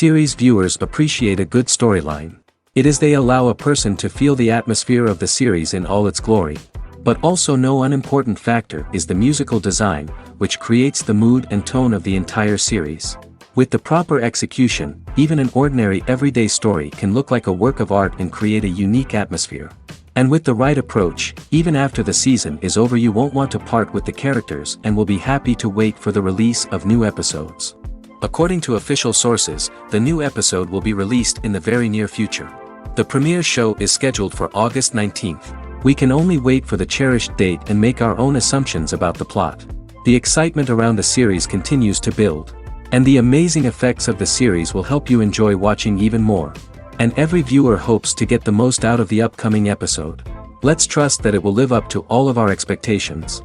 Series viewers appreciate a good storyline. It is they allow a person to feel the atmosphere of the series in all its glory. But also no unimportant factor is the musical design, which creates the mood and tone of the entire series. With the proper execution, even an ordinary everyday story can look like a work of art and create a unique atmosphere. And with the right approach, even after the season is over you won't want to part with the characters and will be happy to wait for the release of new episodes. According to official sources, the new episode will be released in the very near future. The premiere show is scheduled for August 19th. We can only wait for the cherished date and make our own assumptions about the plot. The excitement around the series continues to build. And the amazing effects of the series will help you enjoy watching even more. And every viewer hopes to get the most out of the upcoming episode. Let's trust that it will live up to all of our expectations.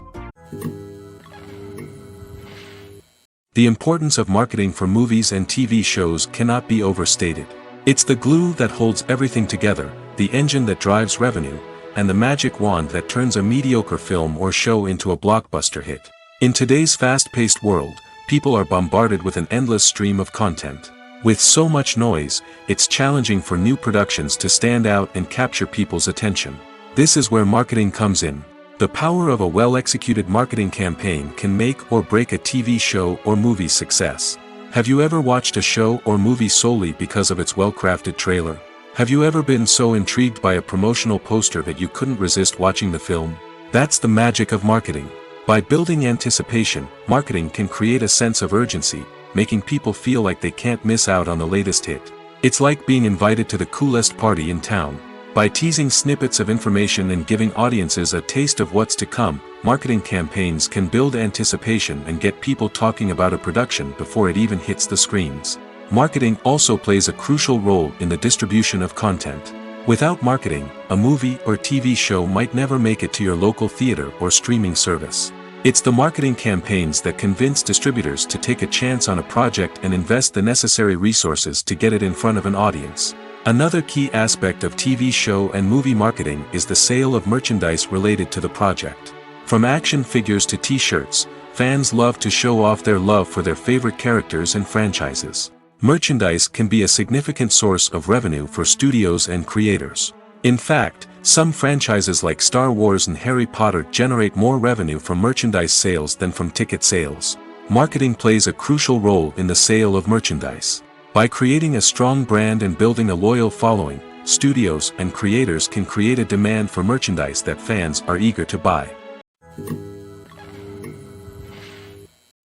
The importance of marketing for movies and TV shows cannot be overstated. It's the glue that holds everything together, the engine that drives revenue, and the magic wand that turns a mediocre film or show into a blockbuster hit. In today's fast-paced world, people are bombarded with an endless stream of content. With so much noise, it's challenging for new productions to stand out and capture people's attention. This is where marketing comes in. The power of a well-executed marketing campaign can make or break a TV show or movie's success. Have you ever watched a show or movie solely because of its well-crafted trailer? Have you ever been so intrigued by a promotional poster that you couldn't resist watching the film? That's the magic of marketing. By building anticipation, marketing can create a sense of urgency, making people feel like they can't miss out on the latest hit. It's like being invited to the coolest party in town. By teasing snippets of information and giving audiences a taste of what's to come, marketing campaigns can build anticipation and get people talking about a production before it even hits the screens. Marketing also plays a crucial role in the distribution of content. Without marketing, a movie or TV show might never make it to your local theater or streaming service. It's the marketing campaigns that convince distributors to take a chance on a project and invest the necessary resources to get it in front of an audience. Another key aspect of TV show and movie marketing is the sale of merchandise related to the project. From action figures to t-shirts, fans love to show off their love for their favorite characters and franchises. Merchandise can be a significant source of revenue for studios and creators. In fact, some franchises like Star Wars and Harry Potter generate more revenue from merchandise sales than from ticket sales. Marketing plays a crucial role in the sale of merchandise. By creating a strong brand and building a loyal following, studios and creators can create a demand for merchandise that fans are eager to buy.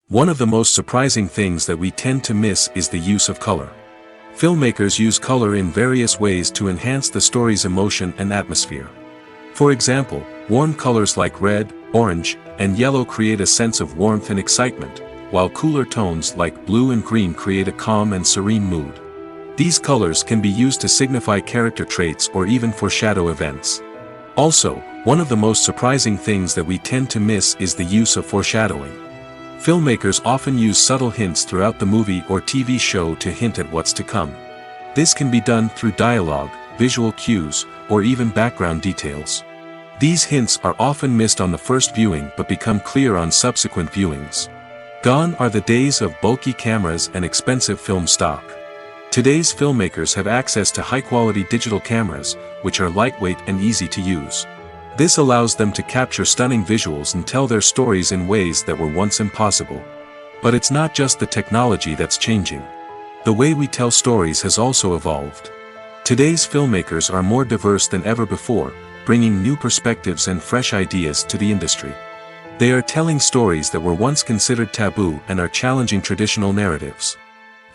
One of the most surprising things that we tend to miss is the use of color. Filmmakers use color in various ways to enhance the story's emotion and atmosphere. For example, warm colors like red, orange, and yellow create a sense of warmth and excitement, while cooler tones like blue and green create a calm and serene mood. These colors can be used to signify character traits or even foreshadow events. Also, one of the most surprising things that we tend to miss is the use of foreshadowing. Filmmakers often use subtle hints throughout the movie or TV show to hint at what's to come. This can be done through dialogue, visual cues, or even background details. These hints are often missed on the first viewing but become clear on subsequent viewings. Gone are the days of bulky cameras and expensive film stock. Today's filmmakers have access to high-quality digital cameras, which are lightweight and easy to use. This allows them to capture stunning visuals and tell their stories in ways that were once impossible. But it's not just the technology that's changing. The way we tell stories has also evolved. Today's filmmakers are more diverse than ever before, bringing new perspectives and fresh ideas to the industry. They are telling stories that were once considered taboo and are challenging traditional narratives.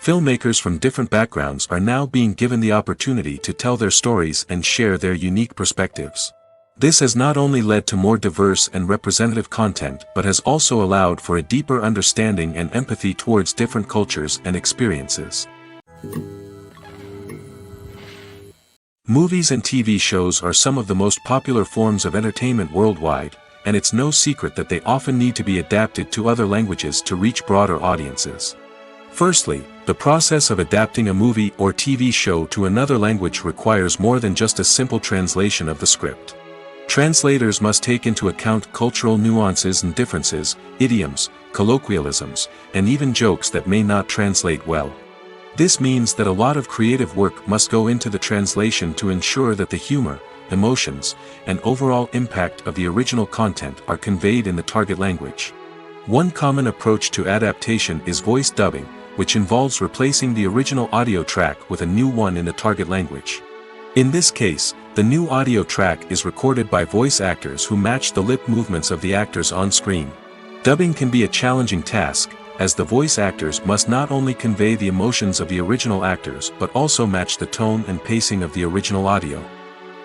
Filmmakers from different backgrounds are now being given the opportunity to tell their stories and share their unique perspectives. This has not only led to more diverse and representative content but has also allowed for a deeper understanding and empathy towards different cultures and experiences. Movies and TV shows are some of the most popular forms of entertainment worldwide, and it's no secret that they often need to be adapted to other languages to reach broader audiences. Firstly, the process of adapting a movie or TV show to another language requires more than just a simple translation of the script. Translators must take into account cultural nuances and differences, idioms, colloquialisms, and even jokes that may not translate well. This means that a lot of creative work must go into the translation to ensure that the humor, emotions, and overall impact of the original content are conveyed in the target language. One common approach to adaptation is voice dubbing, which involves replacing the original audio track with a new one in the target language. In this case, the new audio track is recorded by voice actors who match the lip movements of the actors on screen. Dubbing can be a challenging task, as the voice actors must not only convey the emotions of the original actors but also match the tone and pacing of the original audio.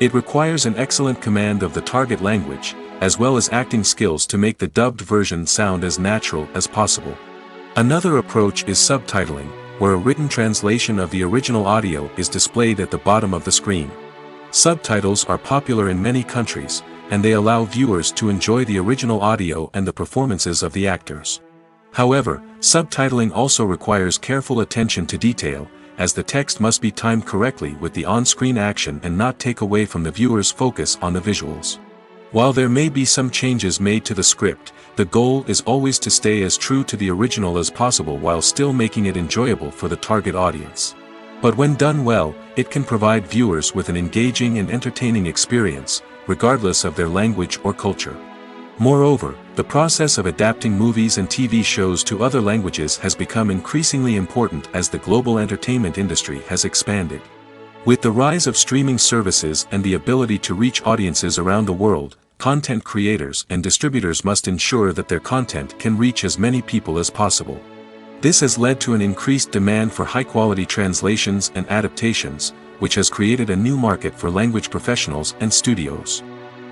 It requires an excellent command of the target language, as well as acting skills to make the dubbed version sound as natural as possible. Another approach is subtitling, where a written translation of the original audio is displayed at the bottom of the screen. Subtitles are popular in many countries, and they allow viewers to enjoy the original audio and the performances of the actors. However, subtitling also requires careful attention to detail, as the text must be timed correctly with the on-screen action and not take away from the viewer's focus on the visuals. While there may be some changes made to the script, the goal is always to stay as true to the original as possible while still making it enjoyable for the target audience. But when done well, it can provide viewers with an engaging and entertaining experience, regardless of their language or culture. Moreover, the process of adapting movies and TV shows to other languages has become increasingly important as the global entertainment industry has expanded. With the rise of streaming services and the ability to reach audiences around the world, content creators and distributors must ensure that their content can reach as many people as possible. This has led to an increased demand for high-quality translations and adaptations, which has created a new market for language professionals and studios.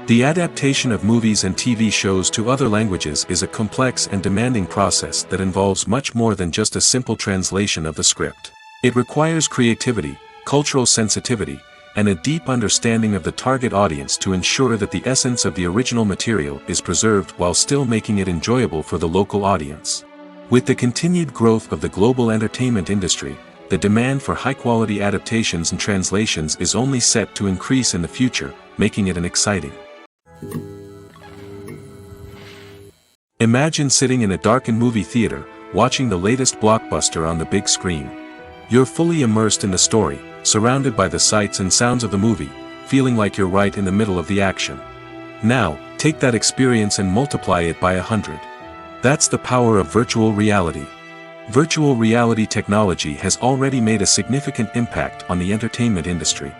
The adaptation of movies and TV shows to other languages is a complex and demanding process that involves much more than just a simple translation of the script. It requires creativity, cultural sensitivity, and a deep understanding of the target audience to ensure that the essence of the original material is preserved while still making it enjoyable for the local audience. With the continued growth of the global entertainment industry, the demand for high-quality adaptations and translations is only set to increase in the future, making it an exciting. Imagine sitting in a darkened movie theater, watching the latest blockbuster on the big screen. You're fully immersed in the story, surrounded by the sights and sounds of the movie, feeling like you're right in the middle of the action. Now, take that experience and multiply it by 100. That's the power of virtual reality. Virtual reality technology has already made a significant impact on the entertainment industry.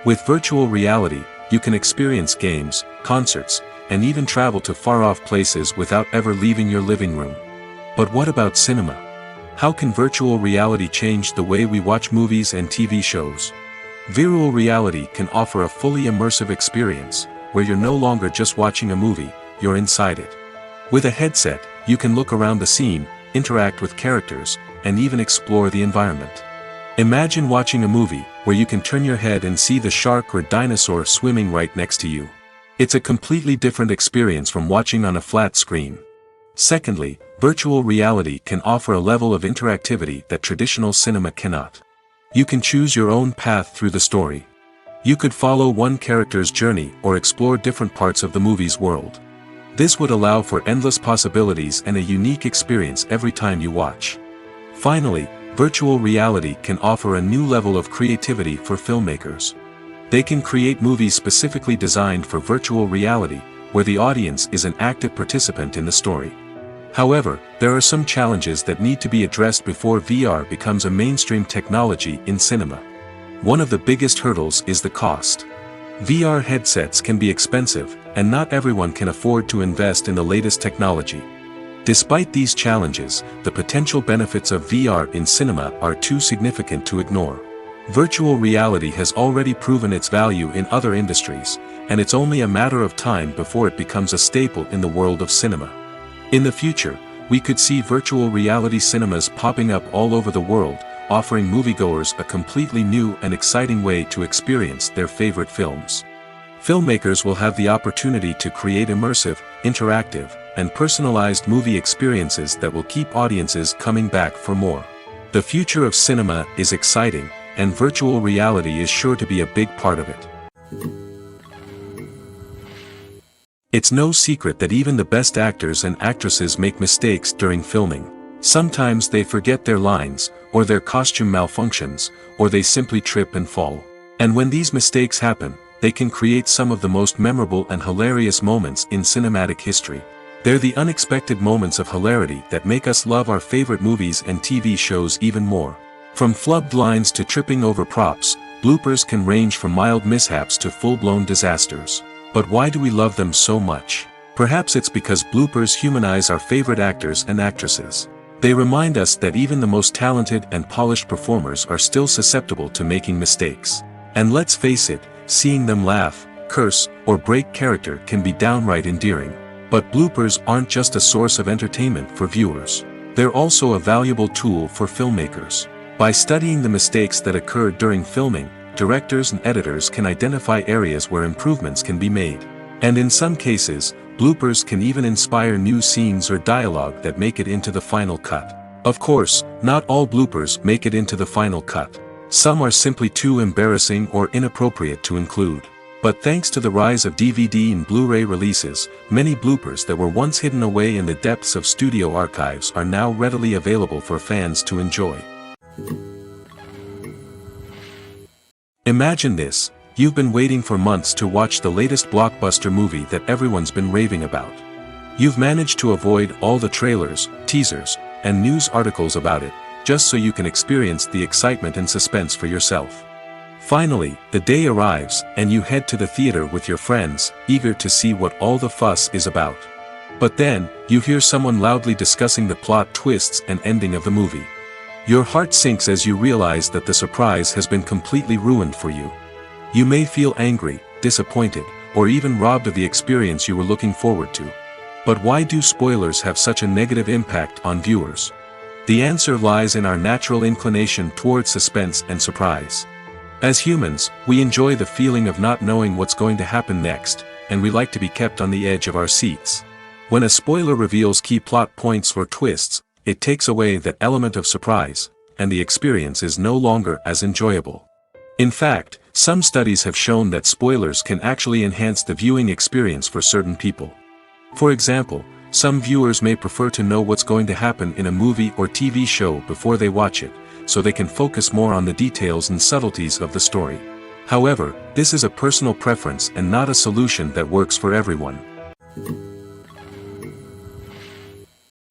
With virtual reality, you can experience games, concerts, and even travel to far-off places without ever leaving your living room. But what about cinema? How can virtual reality change the way we watch movies and TV shows? Virtual reality can offer a fully immersive experience, where you're no longer just watching a movie, you're inside it. With a headset, you can look around the scene, interact with characters, and even explore the environment. Imagine watching a movie where you can turn your head and see the shark or dinosaur swimming right next to you. It's a completely different experience from watching on a flat screen. Secondly, virtual reality can offer a level of interactivity that traditional cinema cannot. You can choose your own path through the story. You could follow one character's journey or explore different parts of the movie's world. This would allow for endless possibilities and a unique experience every time you watch. Finally, virtual reality can offer a new level of creativity for filmmakers. They can create movies specifically designed for virtual reality, where the audience is an active participant in the story. However, there are some challenges that need to be addressed before VR becomes a mainstream technology in cinema. One of the biggest hurdles is the cost. VR headsets can be expensive, and not everyone can afford to invest in the latest technology. Despite these challenges, the potential benefits of VR in cinema are too significant to ignore. Virtual reality has already proven its value in other industries, and it's only a matter of time before it becomes a staple in the world of cinema. In the future, we could see virtual reality cinemas popping up all over the world, offering moviegoers a completely new and exciting way to experience their favorite films. Filmmakers will have the opportunity to create immersive, interactive, and personalized movie experiences that will keep audiences coming back for more. The future of cinema is exciting, and virtual reality is sure to be a big part of it. It's no secret that even the best actors and actresses make mistakes during filming. Sometimes they forget their lines, or their costume malfunctions, or they simply trip and fall. And when these mistakes happen, they can create some of the most memorable and hilarious moments in cinematic history. They're the unexpected moments of hilarity that make us love our favorite movies and TV shows even more. From flubbed lines to tripping over props, bloopers can range from mild mishaps to full-blown disasters. But why do we love them so much? Perhaps it's because bloopers humanize our favorite actors and actresses. They remind us that even the most talented and polished performers are still susceptible to making mistakes. And let's face it, seeing them laugh, curse, or break character can be downright endearing. But bloopers aren't just a source of entertainment for viewers. They're also a valuable tool for filmmakers. By studying the mistakes that occur during filming, directors and editors can identify areas where improvements can be made. And in some cases, bloopers can even inspire new scenes or dialogue that make it into the final cut. Of course, not all bloopers make it into the final cut. Some are simply too embarrassing or inappropriate to include. But thanks to the rise of DVD and Blu-ray releases, many bloopers that were once hidden away in the depths of studio archives are now readily available for fans to enjoy. Imagine this: you've been waiting for months to watch the latest blockbuster movie that everyone's been raving about. You've managed to avoid all the trailers, teasers, and news articles about it, just so you can experience the excitement and suspense for yourself. Finally, the day arrives, and you head to the theater with your friends, eager to see what all the fuss is about. But then, you hear someone loudly discussing the plot twists and ending of the movie. Your heart sinks as you realize that the surprise has been completely ruined for you. You may feel angry, disappointed, or even robbed of the experience you were looking forward to. But why do spoilers have such a negative impact on viewers? The answer lies in our natural inclination toward suspense and surprise. As humans, we enjoy the feeling of not knowing what's going to happen next, and we like to be kept on the edge of our seats. When a spoiler reveals key plot points or twists, it takes away that element of surprise, and the experience is no longer as enjoyable. In fact, some studies have shown that spoilers can actually enhance the viewing experience for certain people. For example, some viewers may prefer to know what's going to happen in a movie or TV show before they watch it, so they can focus more on the details and subtleties of the story. However, this is a personal preference and not a solution that works for everyone.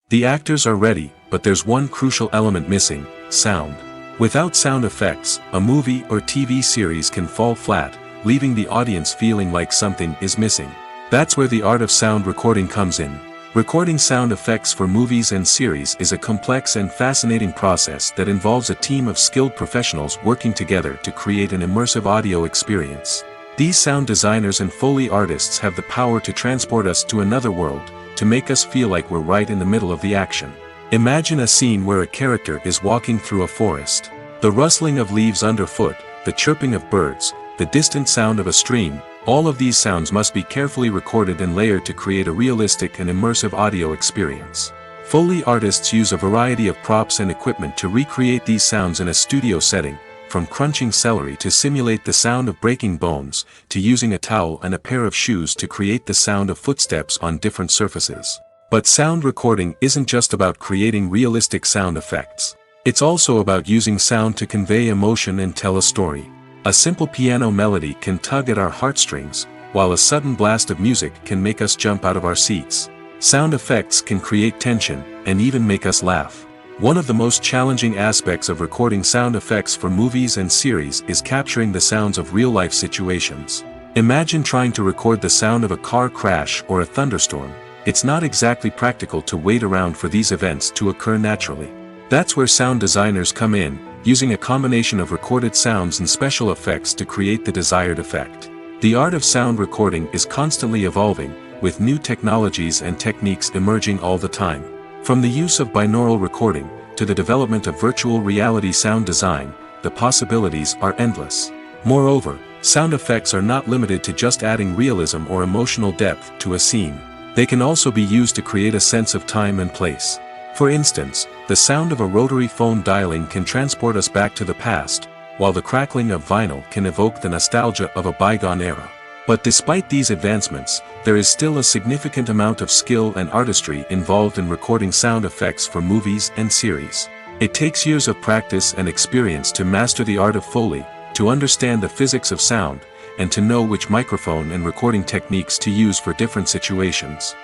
The actors are ready, but there's one crucial element missing: sound. Without sound effects, a movie or TV series can fall flat, leaving the audience feeling like something is missing. That's where the art of sound recording comes in. Recording sound effects for movies and series is a complex and fascinating process that involves a team of skilled professionals working together to create an immersive audio experience. These sound designers and Foley artists have the power to transport us to another world, to make us feel like we're right in the middle of the action. Imagine a scene where a character is walking through a forest. The rustling of leaves underfoot, the chirping of birds, the distant sound of a stream, all of these sounds must be carefully recorded and layered to create a realistic and immersive audio experience. Foley artists use a variety of props and equipment to recreate these sounds in a studio setting, from crunching celery to simulate the sound of breaking bones, to using a towel and a pair of shoes to create the sound of footsteps on different surfaces. But sound recording isn't just about creating realistic sound effects. It's also about using sound to convey emotion and tell a story. A simple piano melody can tug at our heartstrings, while a sudden blast of music can make us jump out of our seats. Sound effects can create tension, and even make us laugh. One of the most challenging aspects of recording sound effects for movies and series is capturing the sounds of real-life situations. Imagine trying to record the sound of a car crash or a thunderstorm. It's not exactly practical to wait around for these events to occur naturally. That's where sound designers come in, using a combination of recorded sounds and special effects to create the desired effect. The art of sound recording is constantly evolving, with new technologies and techniques emerging all the time. From the use of binaural recording, to the development of virtual reality sound design, the possibilities are endless. Moreover, sound effects are not limited to just adding realism or emotional depth to a scene. They can also be used to create a sense of time and place. For instance, the sound of a rotary phone dialing can transport us back to the past, while the crackling of vinyl can evoke the nostalgia of a bygone era. But despite these advancements, there is still a significant amount of skill and artistry involved in recording sound effects for movies and series. It takes years of practice and experience to master the art of Foley, to understand the physics of sound, and to know which microphone and recording techniques to use for different situations.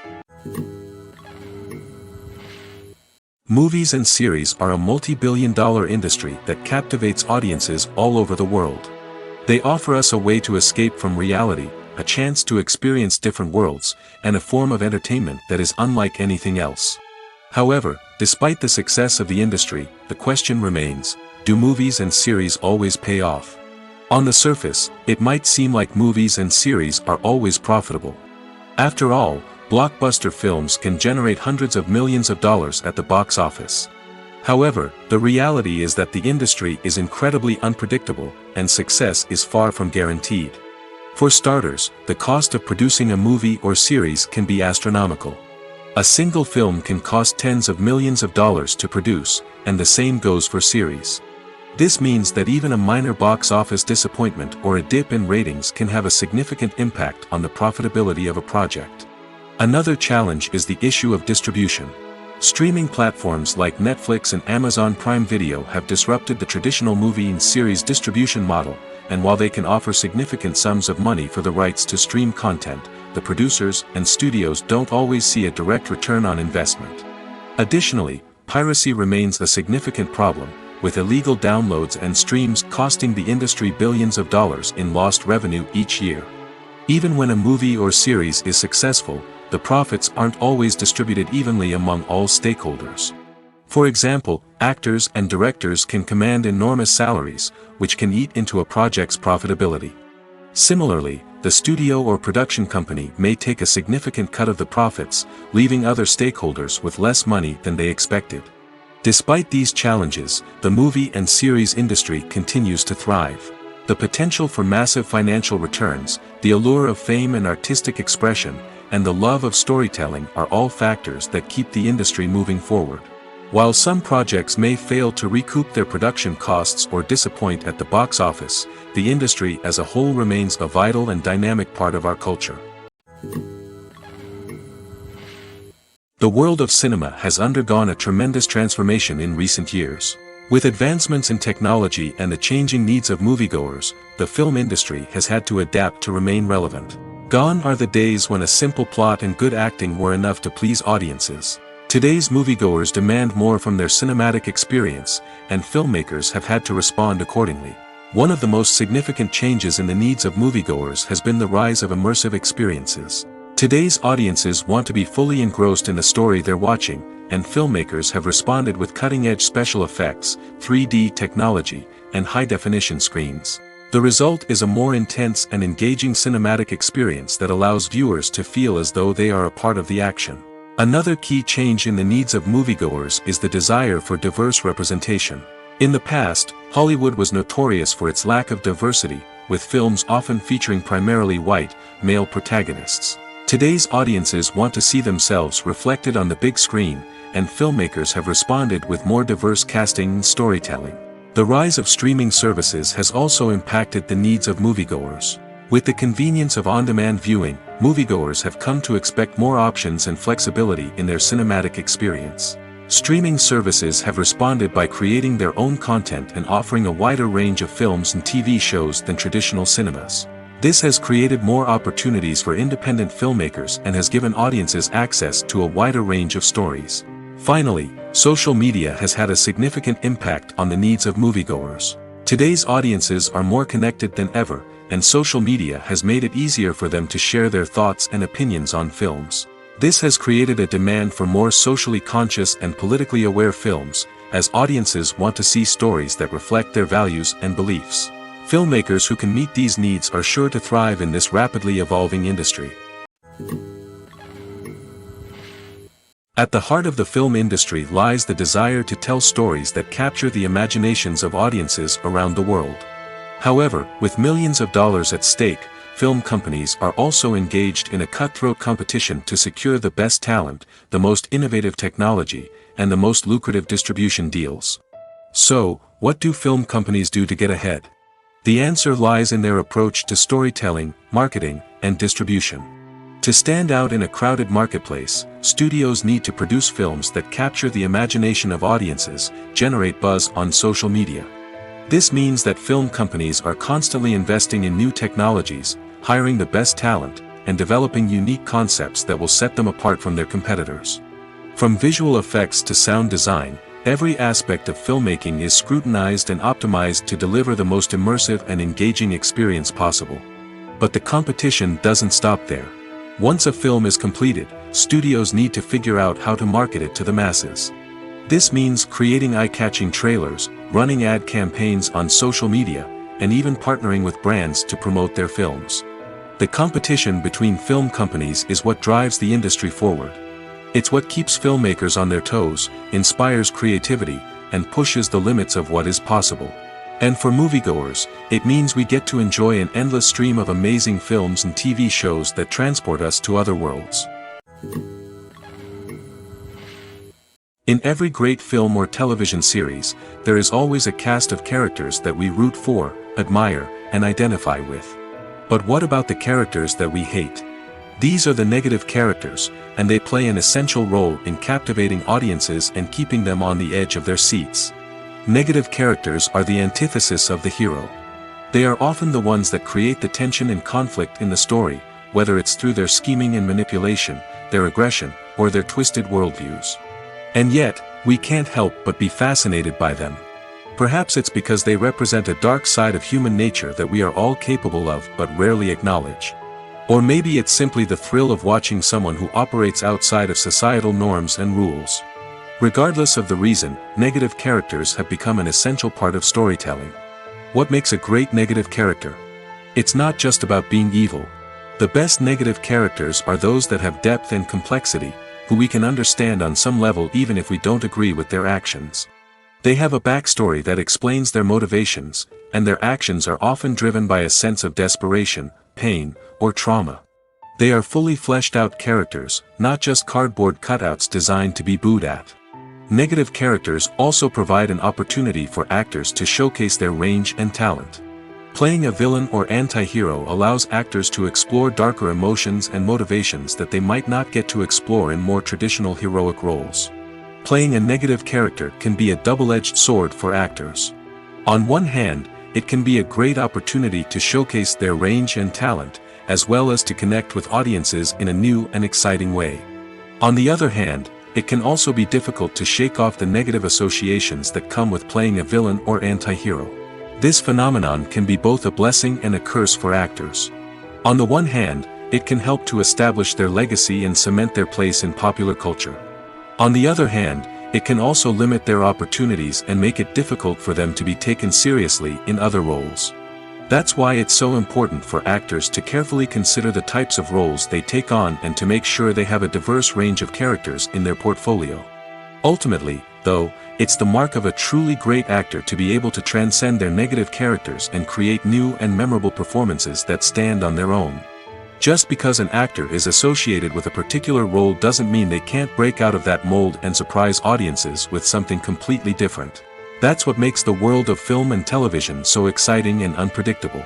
Movies and series are a multi-billion-dollar industry that captivates audiences all over the world. They offer us a way to escape from reality, a chance to experience different worlds, and a form of entertainment that is unlike anything else. However, despite the success of the industry, the question remains, do movies and series always pay off? On the surface, it might seem like movies and series are always profitable. After all, blockbuster films can generate hundreds of millions of dollars at the box office. However, the reality is that the industry is incredibly unpredictable, and success is far from guaranteed. For starters, the cost of producing a movie or series can be astronomical. A single film can cost tens of millions of dollars to produce, and the same goes for series. This means that even a minor box office disappointment or a dip in ratings can have a significant impact on the profitability of a project. Another challenge is the issue of distribution. Streaming platforms like Netflix and Amazon Prime Video have disrupted the traditional movie and series distribution model, and while they can offer significant sums of money for the rights to stream content, the producers and studios don't always see a direct return on investment. Additionally, piracy remains a significant problem, with illegal downloads and streams costing the industry billions of dollars in lost revenue each year. Even when a movie or series is successful, the profits aren't always distributed evenly among all stakeholders. For example, actors and directors can command enormous salaries, which can eat into a project's profitability. Similarly, the studio or production company may take a significant cut of the profits, leaving other stakeholders with less money than they expected. Despite these challenges, the movie and series industry continues to thrive. The potential for massive financial returns, the allure of fame and artistic expression, and the love of storytelling are all factors that keep the industry moving forward. While some projects may fail to recoup their production costs or disappoint at the box office, the industry as a whole remains a vital and dynamic part of our culture. The world of cinema has undergone a tremendous transformation in recent years. With advancements in technology and the changing needs of moviegoers, the film industry has had to adapt to remain relevant. Gone are the days when a simple plot and good acting were enough to please audiences. Today's moviegoers demand more from their cinematic experience, and filmmakers have had to respond accordingly. One of the most significant changes in the needs of moviegoers has been the rise of immersive experiences. Today's audiences want to be fully engrossed in the story they're watching, and filmmakers have responded with cutting-edge special effects, 3D technology, and high-definition screens. The result is a more intense and engaging cinematic experience that allows viewers to feel as though they are a part of the action. Another key change in the needs of moviegoers is the desire for diverse representation. In the past, Hollywood was notorious for its lack of diversity, with films often featuring primarily white, male protagonists. Today's audiences want to see themselves reflected on the big screen, and filmmakers have responded with more diverse casting and storytelling. The rise of streaming services has also impacted the needs of moviegoers. With the convenience of on-demand viewing, moviegoers have come to expect more options and flexibility in their cinematic experience. Streaming services have responded by creating their own content and offering a wider range of films and TV shows than traditional cinemas. This has created more opportunities for independent filmmakers and has given audiences access to a wider range of stories. Finally, social media has had a significant impact on the needs of moviegoers. Today's audiences are more connected than ever, and social media has made it easier for them to share their thoughts and opinions on films. This has created a demand for more socially conscious and politically aware films, as audiences want to see stories that reflect their values and beliefs. Filmmakers who can meet these needs are sure to thrive in this rapidly evolving industry. At the heart of the film industry lies the desire to tell stories that capture the imaginations of audiences around the world. However, with millions of dollars at stake, film companies are also engaged in a cutthroat competition to secure the best talent, the most innovative technology, and the most lucrative distribution deals. So, what do film companies do to get ahead? The answer lies in their approach to storytelling, marketing, and distribution. To stand out in a crowded marketplace, studios need to produce films that capture the imagination of audiences, generate buzz on social media. This means that film companies are constantly investing in new technologies, hiring the best talent, and developing unique concepts that will set them apart from their competitors. From visual effects to sound design, every aspect of filmmaking is scrutinized and optimized to deliver the most immersive and engaging experience possible. But the competition doesn't stop there. Once a film is completed, studios need to figure out how to market it to the masses. This means creating eye-catching trailers, running ad campaigns on social media, and even partnering with brands to promote their films. The competition between film companies is what drives the industry forward. It's what keeps filmmakers on their toes, inspires creativity, and pushes the limits of what is possible. And for moviegoers, it means we get to enjoy an endless stream of amazing films and TV shows that transport us to other worlds. In every great film or television series, there is always a cast of characters that we root for, admire, and identify with. But what about the characters that we hate? These are the negative characters, and they play an essential role in captivating audiences and keeping them on the edge of their seats. Negative characters are the antithesis of the hero. They are often the ones that create the tension and conflict in the story, whether it's through their scheming and manipulation, their aggression, or their twisted worldviews. And yet, we can't help but be fascinated by them. Perhaps it's because they represent a dark side of human nature that we are all capable of but rarely acknowledge. Or maybe it's simply the thrill of watching someone who operates outside of societal norms and rules. Regardless of the reason, negative characters have become an essential part of storytelling. What makes a great negative character? It's not just about being evil. The best negative characters are those that have depth and complexity, who we can understand on some level even if we don't agree with their actions. They have a backstory that explains their motivations, and their actions are often driven by a sense of desperation, pain, or trauma. They are fully fleshed out characters, not just cardboard cutouts designed to be booed at. Negative characters also provide an opportunity for actors to showcase their range and talent. Playing a villain or anti-hero allows actors to explore darker emotions and motivations that they might not get to explore in more traditional heroic roles. Playing a negative character can be a double-edged sword for actors. On one hand, it can be a great opportunity to showcase their range and talent, as well as to connect with audiences in a new and exciting way. On the other hand, it can also be difficult to shake off the negative associations that come with playing a villain or anti-hero. This phenomenon can be both a blessing and a curse for actors. On the one hand, it can help to establish their legacy and cement their place in popular culture. On the other hand, it can also limit their opportunities and make it difficult for them to be taken seriously in other roles. That's why it's so important for actors to carefully consider the types of roles they take on and to make sure they have a diverse range of characters in their portfolio. Ultimately, though, it's the mark of a truly great actor to be able to transcend their negative characters and create new and memorable performances that stand on their own. Just because an actor is associated with a particular role doesn't mean they can't break out of that mold and surprise audiences with something completely different. That's what makes the world of film and television so exciting and unpredictable.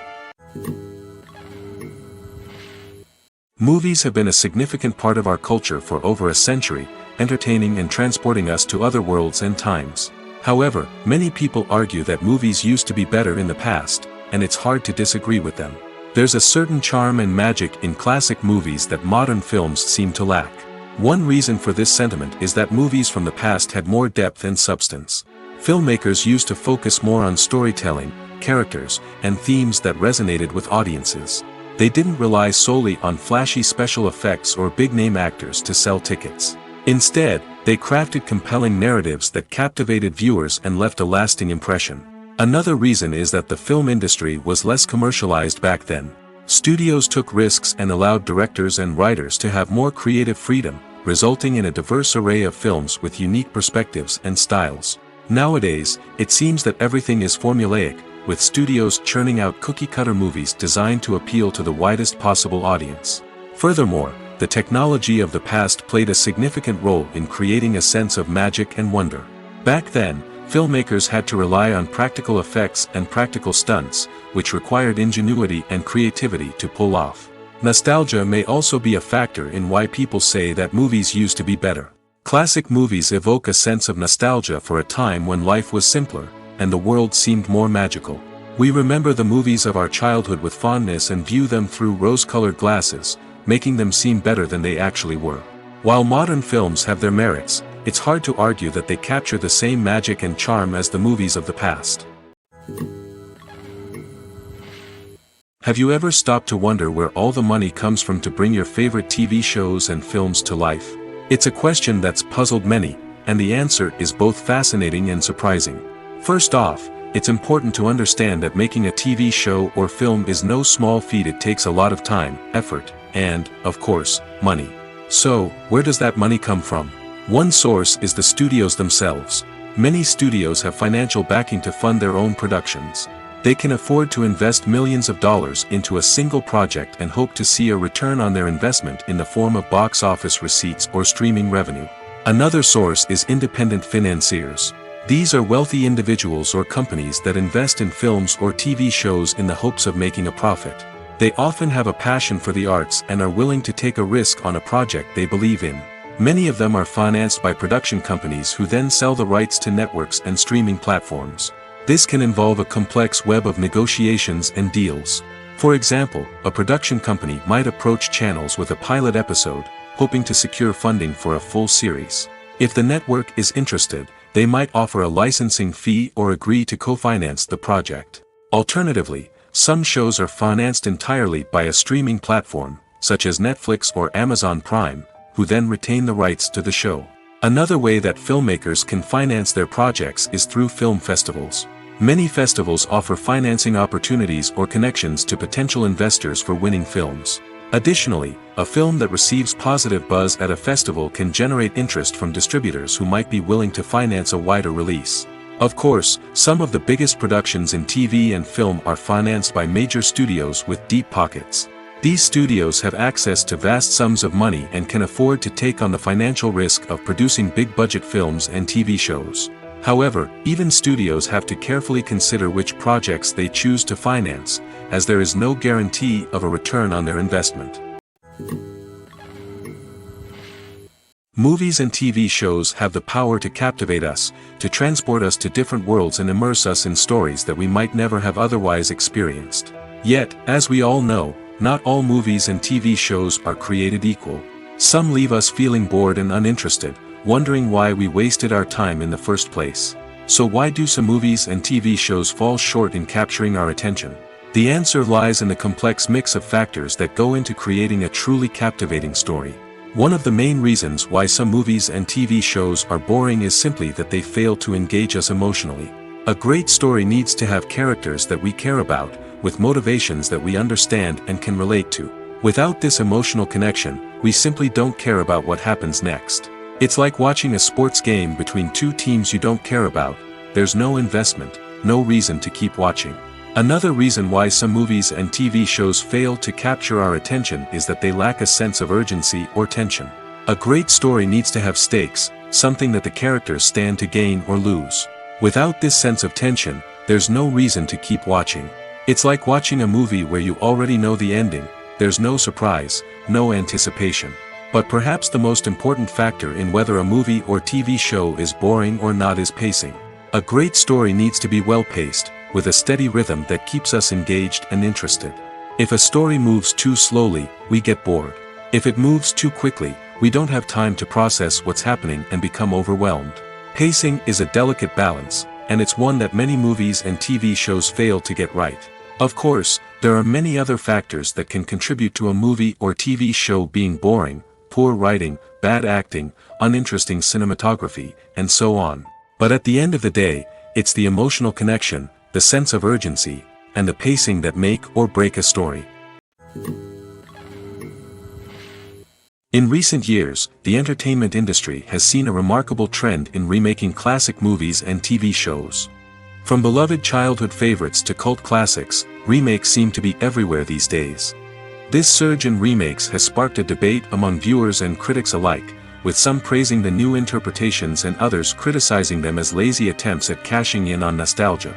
Movies have been a significant part of our culture for over a century, entertaining and transporting us to other worlds and times. However, many people argue that movies used to be better in the past, and it's hard to disagree with them. There's a certain charm and magic in classic movies that modern films seem to lack. One reason for this sentiment is that movies from the past had more depth and substance. Filmmakers used to focus more on storytelling, characters, and themes that resonated with audiences. They didn't rely solely on flashy special effects or big-name actors to sell tickets. Instead, they crafted compelling narratives that captivated viewers and left a lasting impression. Another reason is that the film industry was less commercialized back then. Studios took risks and allowed directors and writers to have more creative freedom, resulting in a diverse array of films with unique perspectives and styles. Nowadays, it seems that everything is formulaic, with studios churning out cookie-cutter movies designed to appeal to the widest possible audience. Furthermore, the technology of the past played a significant role in creating a sense of magic and wonder. Back then, filmmakers had to rely on practical effects and practical stunts, which required ingenuity and creativity to pull off. Nostalgia may also be a factor in why people say that movies used to be better. Classic movies evoke a sense of nostalgia for a time when life was simpler, and the world seemed more magical. We remember the movies of our childhood with fondness and view them through rose-colored glasses, making them seem better than they actually were. While modern films have their merits, it's hard to argue that they capture the same magic and charm as the movies of the past. Have you ever stopped to wonder where all the money comes from to bring your favorite TV shows and films to life? It's a question that's puzzled many, and the answer is both fascinating and surprising. First off, it's important to understand that making a TV show or film is no small feat. It takes a lot of time, effort, and, of course, money. So, where does that money come from? One source is the studios themselves. Many studios have financial backing to fund their own productions. They can afford to invest millions of dollars into a single project and hope to see a return on their investment in the form of box office receipts or streaming revenue. Another source is independent financiers. These are wealthy individuals or companies that invest in films or TV shows in the hopes of making a profit. They often have a passion for the arts and are willing to take a risk on a project they believe in. Many of them are financed by production companies who then sell the rights to networks and streaming platforms. This can involve a complex web of negotiations and deals. For example, a production company might approach channels with a pilot episode, hoping to secure funding for a full series. If the network is interested, they might offer a licensing fee or agree to co-finance the project. Alternatively, some shows are financed entirely by a streaming platform, such as Netflix or Amazon Prime, who then retain the rights to the show. Another way that filmmakers can finance their projects is through film festivals. Many festivals offer financing opportunities or connections to potential investors for winning films. Additionally, a film that receives positive buzz at a festival can generate interest from distributors who might be willing to finance a wider release. Of course, some of the biggest productions in TV and film are financed by major studios with deep pockets. These studios have access to vast sums of money and can afford to take on the financial risk of producing big-budget films and TV shows. However, even studios have to carefully consider which projects they choose to finance, as there is no guarantee of a return on their investment. Movies and TV shows have the power to captivate us, to transport us to different worlds and immerse us in stories that we might never have otherwise experienced. Yet, as we all know, not all movies and TV shows are created equal. Some leave us feeling bored and uninterested, wondering why we wasted our time in the first place. So why do some movies and TV shows fall short in capturing our attention? The answer lies in the complex mix of factors that go into creating a truly captivating story. One of the main reasons why some movies and TV shows are boring is simply that they fail to engage us emotionally. A great story needs to have characters that we care about, with motivations that we understand and can relate to. Without this emotional connection, we simply don't care about what happens next. It's like watching a sports game between two teams you don't care about. There's no investment, no reason to keep watching. Another reason why some movies and TV shows fail to capture our attention is that they lack a sense of urgency or tension. A great story needs to have stakes, something that the characters stand to gain or lose. Without this sense of tension, there's no reason to keep watching. It's like watching a movie where you already know the ending. There's no surprise, no anticipation. But perhaps the most important factor in whether a movie or TV show is boring or not is pacing. A great story needs to be well paced, with a steady rhythm that keeps us engaged and interested. If a story moves too slowly, we get bored. If it moves too quickly, we don't have time to process what's happening and become overwhelmed. Pacing is a delicate balance, and it's one that many movies and TV shows fail to get right. Of course, there are many other factors that can contribute to a movie or TV show being boring: poor writing, bad acting, uninteresting cinematography, and so on. But at the end of the day, it's the emotional connection, the sense of urgency, and the pacing that make or break a story. In recent years, the entertainment industry has seen a remarkable trend in remaking classic movies and TV shows. From beloved childhood favorites to cult classics, remakes seem to be everywhere these days. This surge in remakes has sparked a debate among viewers and critics alike, with some praising the new interpretations and others criticizing them as lazy attempts at cashing in on nostalgia.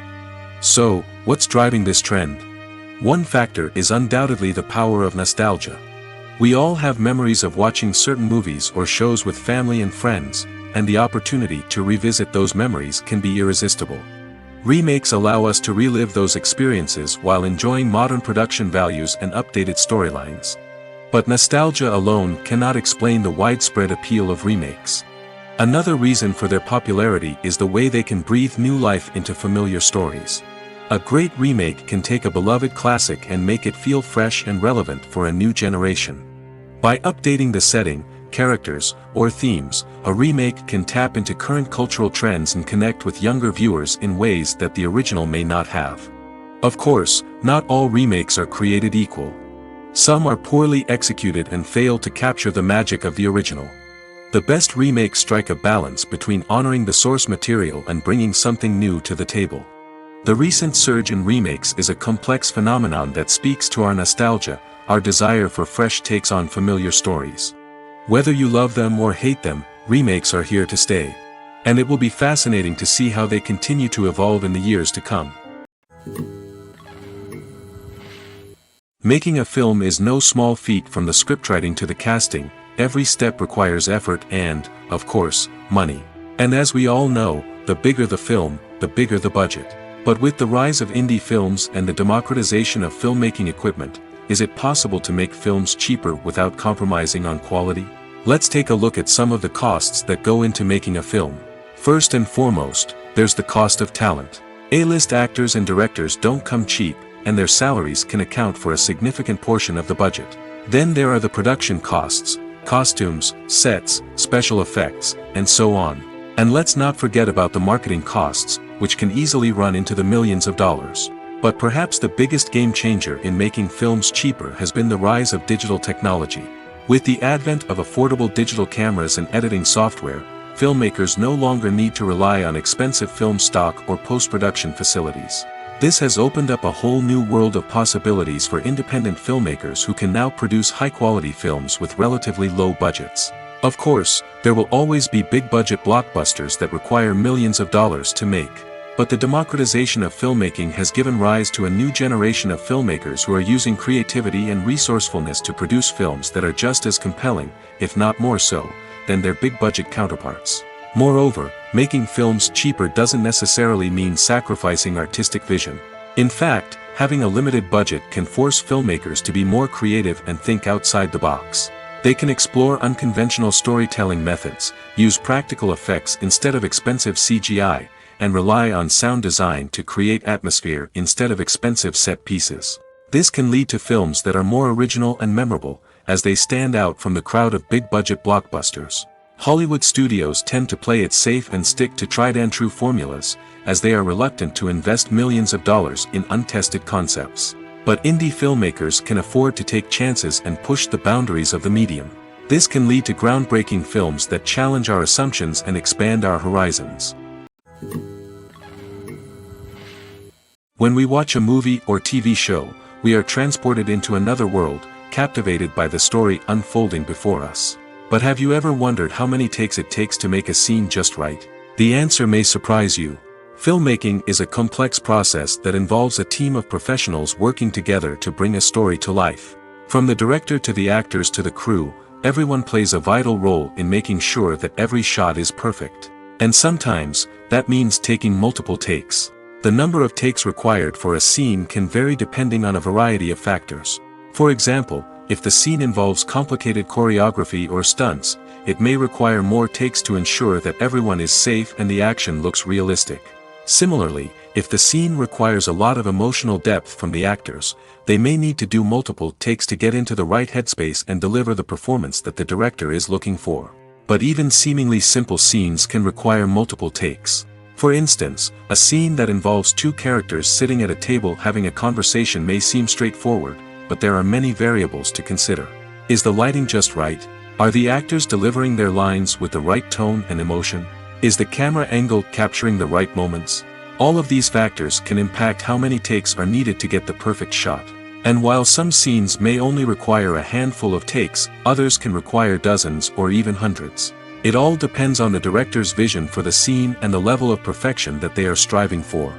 So, what's driving this trend? One factor is undoubtedly the power of nostalgia. We all have memories of watching certain movies or shows with family and friends, and the opportunity to revisit those memories can be irresistible. Remakes allow us to relive those experiences while enjoying modern production values and updated storylines. But nostalgia alone cannot explain the widespread appeal of remakes. Another reason for their popularity is the way they can breathe new life into familiar stories. A great remake can take a beloved classic and make it feel fresh and relevant for a new generation. By updating the setting, characters, or themes, a remake can tap into current cultural trends and connect with younger viewers in ways that the original may not have. Of course, not all remakes are created equal. Some are poorly executed and fail to capture the magic of the original. The best remakes strike a balance between honoring the source material and bringing something new to the table. The recent surge in remakes is a complex phenomenon that speaks to our nostalgia, our desire for fresh takes on familiar stories. Whether you love them or hate them, remakes are here to stay. And it will be fascinating to see how they continue to evolve in the years to come. Making a film is no small feat. From the scriptwriting to the casting, every step requires effort and, of course, money. And as we all know, the bigger the film, the bigger the budget. But with the rise of indie films and the democratization of filmmaking equipment, is it possible to make films cheaper without compromising on quality? Let's take a look at some of the costs that go into making a film. First and foremost, there's the cost of talent. A-list actors and directors don't come cheap, and their salaries can account for a significant portion of the budget. Then there are the production costs, costumes, sets, special effects, and so on. And let's not forget about the marketing costs, which can easily run into the millions of dollars. But perhaps the biggest game changer in making films cheaper has been the rise of digital technology. With the advent of affordable digital cameras and editing software, filmmakers no longer need to rely on expensive film stock or post-production facilities. This has opened up a whole new world of possibilities for independent filmmakers who can now produce high-quality films with relatively low budgets. Of course, there will always be big-budget blockbusters that require millions of dollars to make. But the democratization of filmmaking has given rise to a new generation of filmmakers who are using creativity and resourcefulness to produce films that are just as compelling, if not more so, than their big-budget counterparts. Moreover, making films cheaper doesn't necessarily mean sacrificing artistic vision. In fact, having a limited budget can force filmmakers to be more creative and think outside the box. They can explore unconventional storytelling methods, use practical effects instead of expensive CGI, and rely on sound design to create atmosphere instead of expensive set pieces. This can lead to films that are more original and memorable, as they stand out from the crowd of big-budget blockbusters. Hollywood studios tend to play it safe and stick to tried-and-true formulas, as they are reluctant to invest millions of dollars in untested concepts. But indie filmmakers can afford to take chances and push the boundaries of the medium. This can lead to groundbreaking films that challenge our assumptions and expand our horizons. When we watch a movie or TV show, we are transported into another world, captivated by the story unfolding before us. But have you ever wondered how many takes it takes to make a scene just right? The answer may surprise you. Filmmaking is a complex process that involves a team of professionals working together to bring a story to life. From the director to the actors to the crew, everyone plays a vital role in making sure that every shot is perfect. And sometimes, that means taking multiple takes. The number of takes required for a scene can vary depending on a variety of factors. For example, if the scene involves complicated choreography or stunts, it may require more takes to ensure that everyone is safe and the action looks realistic. Similarly, if the scene requires a lot of emotional depth from the actors, they may need to do multiple takes to get into the right headspace and deliver the performance that the director is looking for. But even seemingly simple scenes can require multiple takes. For instance, a scene that involves two characters sitting at a table having a conversation may seem straightforward, but there are many variables to consider. Is the lighting just right? Are the actors delivering their lines with the right tone and emotion? Is the camera angle capturing the right moments? All of these factors can impact how many takes are needed to get the perfect shot. And while some scenes may only require a handful of takes, others can require dozens or even hundreds. It all depends on the director's vision for the scene and the level of perfection that they are striving for.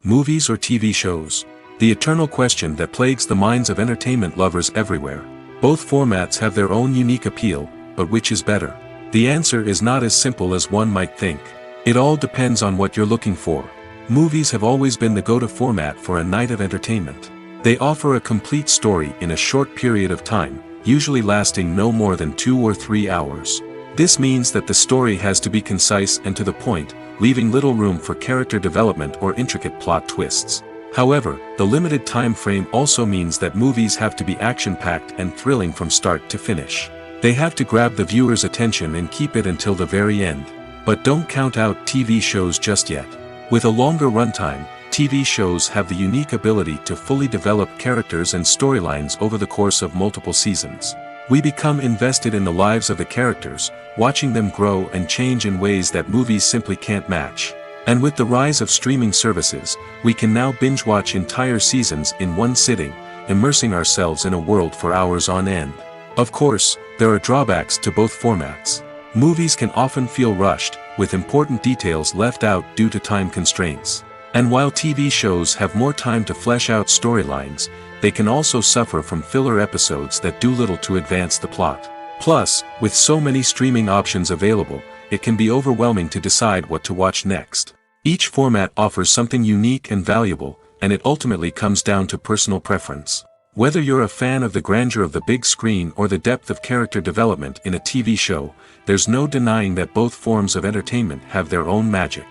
Movies or TV shows? The eternal question that plagues the minds of entertainment lovers everywhere. Both formats have their own unique appeal, but which is better? The answer is not as simple as one might think. It all depends on what you're looking for. Movies have always been the go-to format for a night of entertainment. They offer a complete story in a short period of time, usually lasting no more than 2 or 3 hours. This means that the story has to be concise and to the point, leaving little room for character development or intricate plot twists. However, the limited time frame also means that movies have to be action-packed and thrilling from start to finish. They have to grab the viewer's attention and keep it until the very end. But don't count out TV shows just yet. With a longer runtime, TV shows have the unique ability to fully develop characters and storylines over the course of multiple seasons. We become invested in the lives of the characters, watching them grow and change in ways that movies simply can't match. And with the rise of streaming services, we can now binge-watch entire seasons in one sitting, immersing ourselves in a world for hours on end. Of course, there are drawbacks to both formats. Movies can often feel rushed, with important details left out due to time constraints. And while TV shows have more time to flesh out storylines, they can also suffer from filler episodes that do little to advance the plot. Plus, with so many streaming options available, it can be overwhelming to decide what to watch next. Each format offers something unique and valuable, and it ultimately comes down to personal preference. Whether you're a fan of the grandeur of the big screen or the depth of character development in a TV show, there's no denying that both forms of entertainment have their own magic.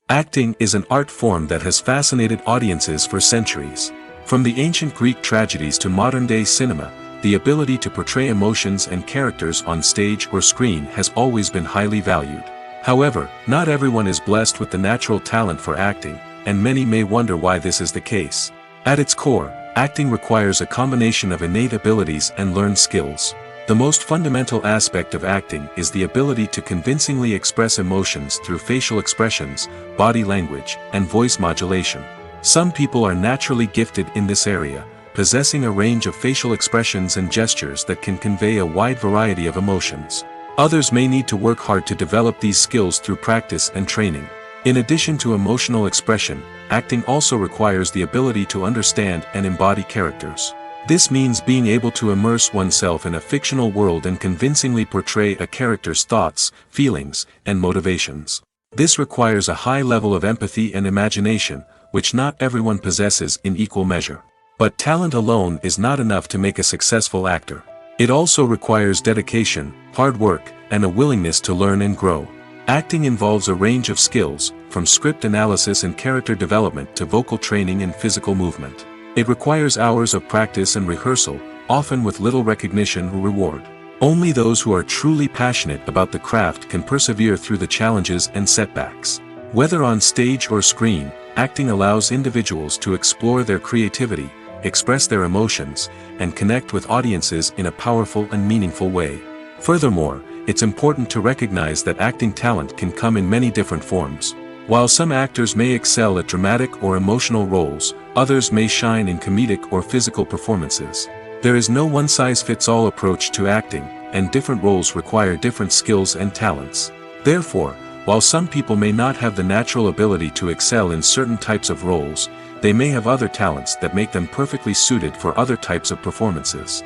Acting is an art form that has fascinated audiences for centuries. From the ancient Greek tragedies to modern-day cinema, the ability to portray emotions and characters on stage or screen has always been highly valued. However, not everyone is blessed with the natural talent for acting, and many may wonder why this is the case. At its core, acting requires a combination of innate abilities and learned skills. The most fundamental aspect of acting is the ability to convincingly express emotions through facial expressions, body language, and voice modulation. Some people are naturally gifted in this area, possessing a range of facial expressions and gestures that can convey a wide variety of emotions. Others may need to work hard to develop these skills through practice and training. In addition to emotional expression, acting also requires the ability to understand and embody characters. This means being able to immerse oneself in a fictional world and convincingly portray a character's thoughts, feelings, and motivations. This requires a high level of empathy and imagination, which not everyone possesses in equal measure. But talent alone is not enough to make a successful actor. It also requires dedication, hard work, and a willingness to learn and grow. Acting involves a range of skills, from script analysis and character development to vocal training and physical movement. It requires hours of practice and rehearsal, often with little recognition or reward. Only those who are truly passionate about the craft can persevere through the challenges and setbacks. Whether on stage or screen, acting allows individuals to explore their creativity, express their emotions, and connect with audiences in a powerful and meaningful way. Furthermore, it's important to recognize that acting talent can come in many different forms. While some actors may excel at dramatic or emotional roles, others may shine in comedic or physical performances. There is no one-size-fits-all approach to acting, and different roles require different skills and talents. Therefore, while some people may not have the natural ability to excel in certain types of roles, they may have other talents that make them perfectly suited for other types of performances.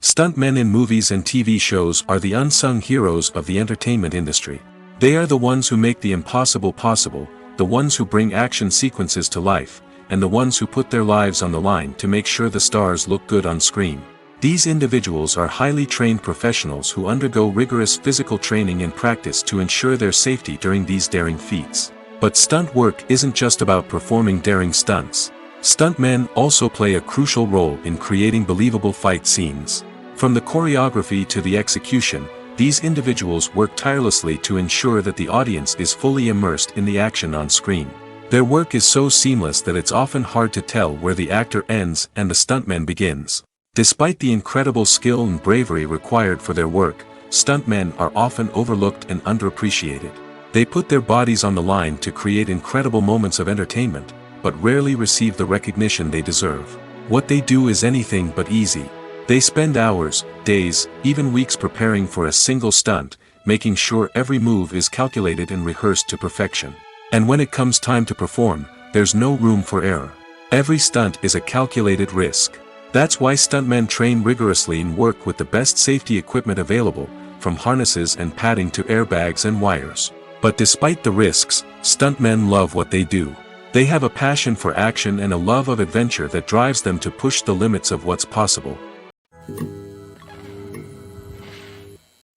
Stuntmen in movies and TV shows are the unsung heroes of the entertainment industry. They are the ones who make the impossible possible, the ones who bring action sequences to life, and the ones who put their lives on the line to make sure the stars look good on screen. These individuals are highly trained professionals who undergo rigorous physical training and practice to ensure their safety during these daring feats. But stunt work isn't just about performing daring stunts. Stuntmen also play a crucial role in creating believable fight scenes. From the choreography to the execution, these individuals work tirelessly to ensure that the audience is fully immersed in the action on screen. Their work is so seamless that it's often hard to tell where the actor ends and the stuntman begins. Despite the incredible skill and bravery required for their work, stuntmen are often overlooked and underappreciated. They put their bodies on the line to create incredible moments of entertainment, but rarely receive the recognition they deserve. What they do is anything but easy. They spend hours, days, even weeks preparing for a single stunt, making sure every move is calculated and rehearsed to perfection. And when it comes time to perform, there's no room for error. Every stunt is a calculated risk. That's why stuntmen train rigorously and work with the best safety equipment available, from harnesses and padding to airbags and wires. But despite the risks, stuntmen love what they do. They have a passion for action and a love of adventure that drives them to push the limits of what's possible.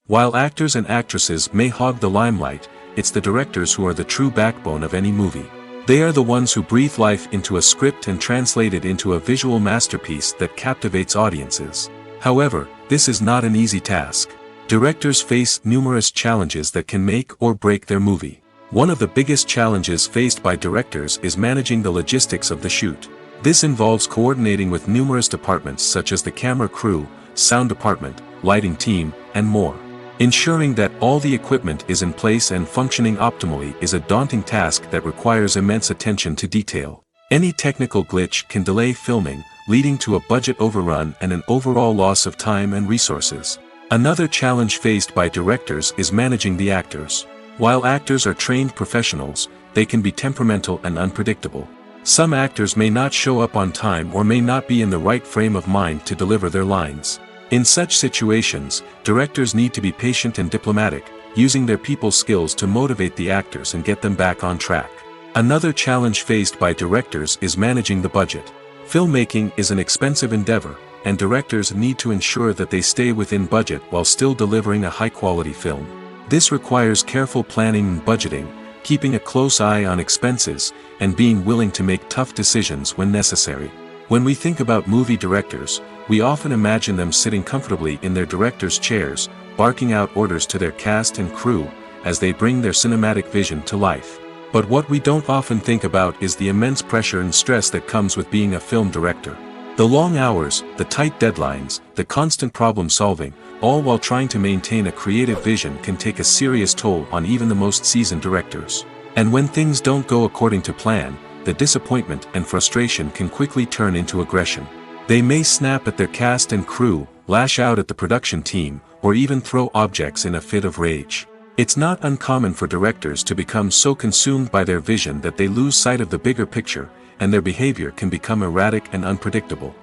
While actors and actresses may hog the limelight, it's the directors who are the true backbone of any movie. They are the ones who breathe life into a script and translate it into a visual masterpiece that captivates audiences. However, this is not an easy task. Directors face numerous challenges that can make or break their movie. One of the biggest challenges faced by directors is managing the logistics of the shoot. This involves coordinating with numerous departments such as the camera crew, sound department, lighting team, and more. Ensuring that all the equipment is in place and functioning optimally is a daunting task that requires immense attention to detail. Any technical glitch can delay filming, leading to a budget overrun and an overall loss of time and resources. Another challenge faced by directors is managing the actors. While actors are trained professionals, they can be temperamental and unpredictable. Some actors may not show up on time or may not be in the right frame of mind to deliver their lines. In such situations, directors need to be patient and diplomatic, using their people skills to motivate the actors and get them back on track. Another challenge faced by directors is managing the budget. Filmmaking is an expensive endeavor, and directors need to ensure that they stay within budget while still delivering a high-quality film. This requires careful planning and budgeting, keeping a close eye on expenses, and being willing to make tough decisions when necessary. When we think about movie directors, we often imagine them sitting comfortably in their director's chairs, barking out orders to their cast and crew, as they bring their cinematic vision to life. But what we don't often think about is the immense pressure and stress that comes with being a film director. The long hours, the tight deadlines, the constant problem solving, all while trying to maintain a creative vision can take a serious toll on even the most seasoned directors. And when things don't go according to plan, the disappointment and frustration can quickly turn into aggression. They may snap at their cast and crew, lash out at the production team, or even throw objects in a fit of rage. It's not uncommon for directors to become so consumed by their vision that they lose sight of the bigger picture, and their behavior can become erratic and unpredictable.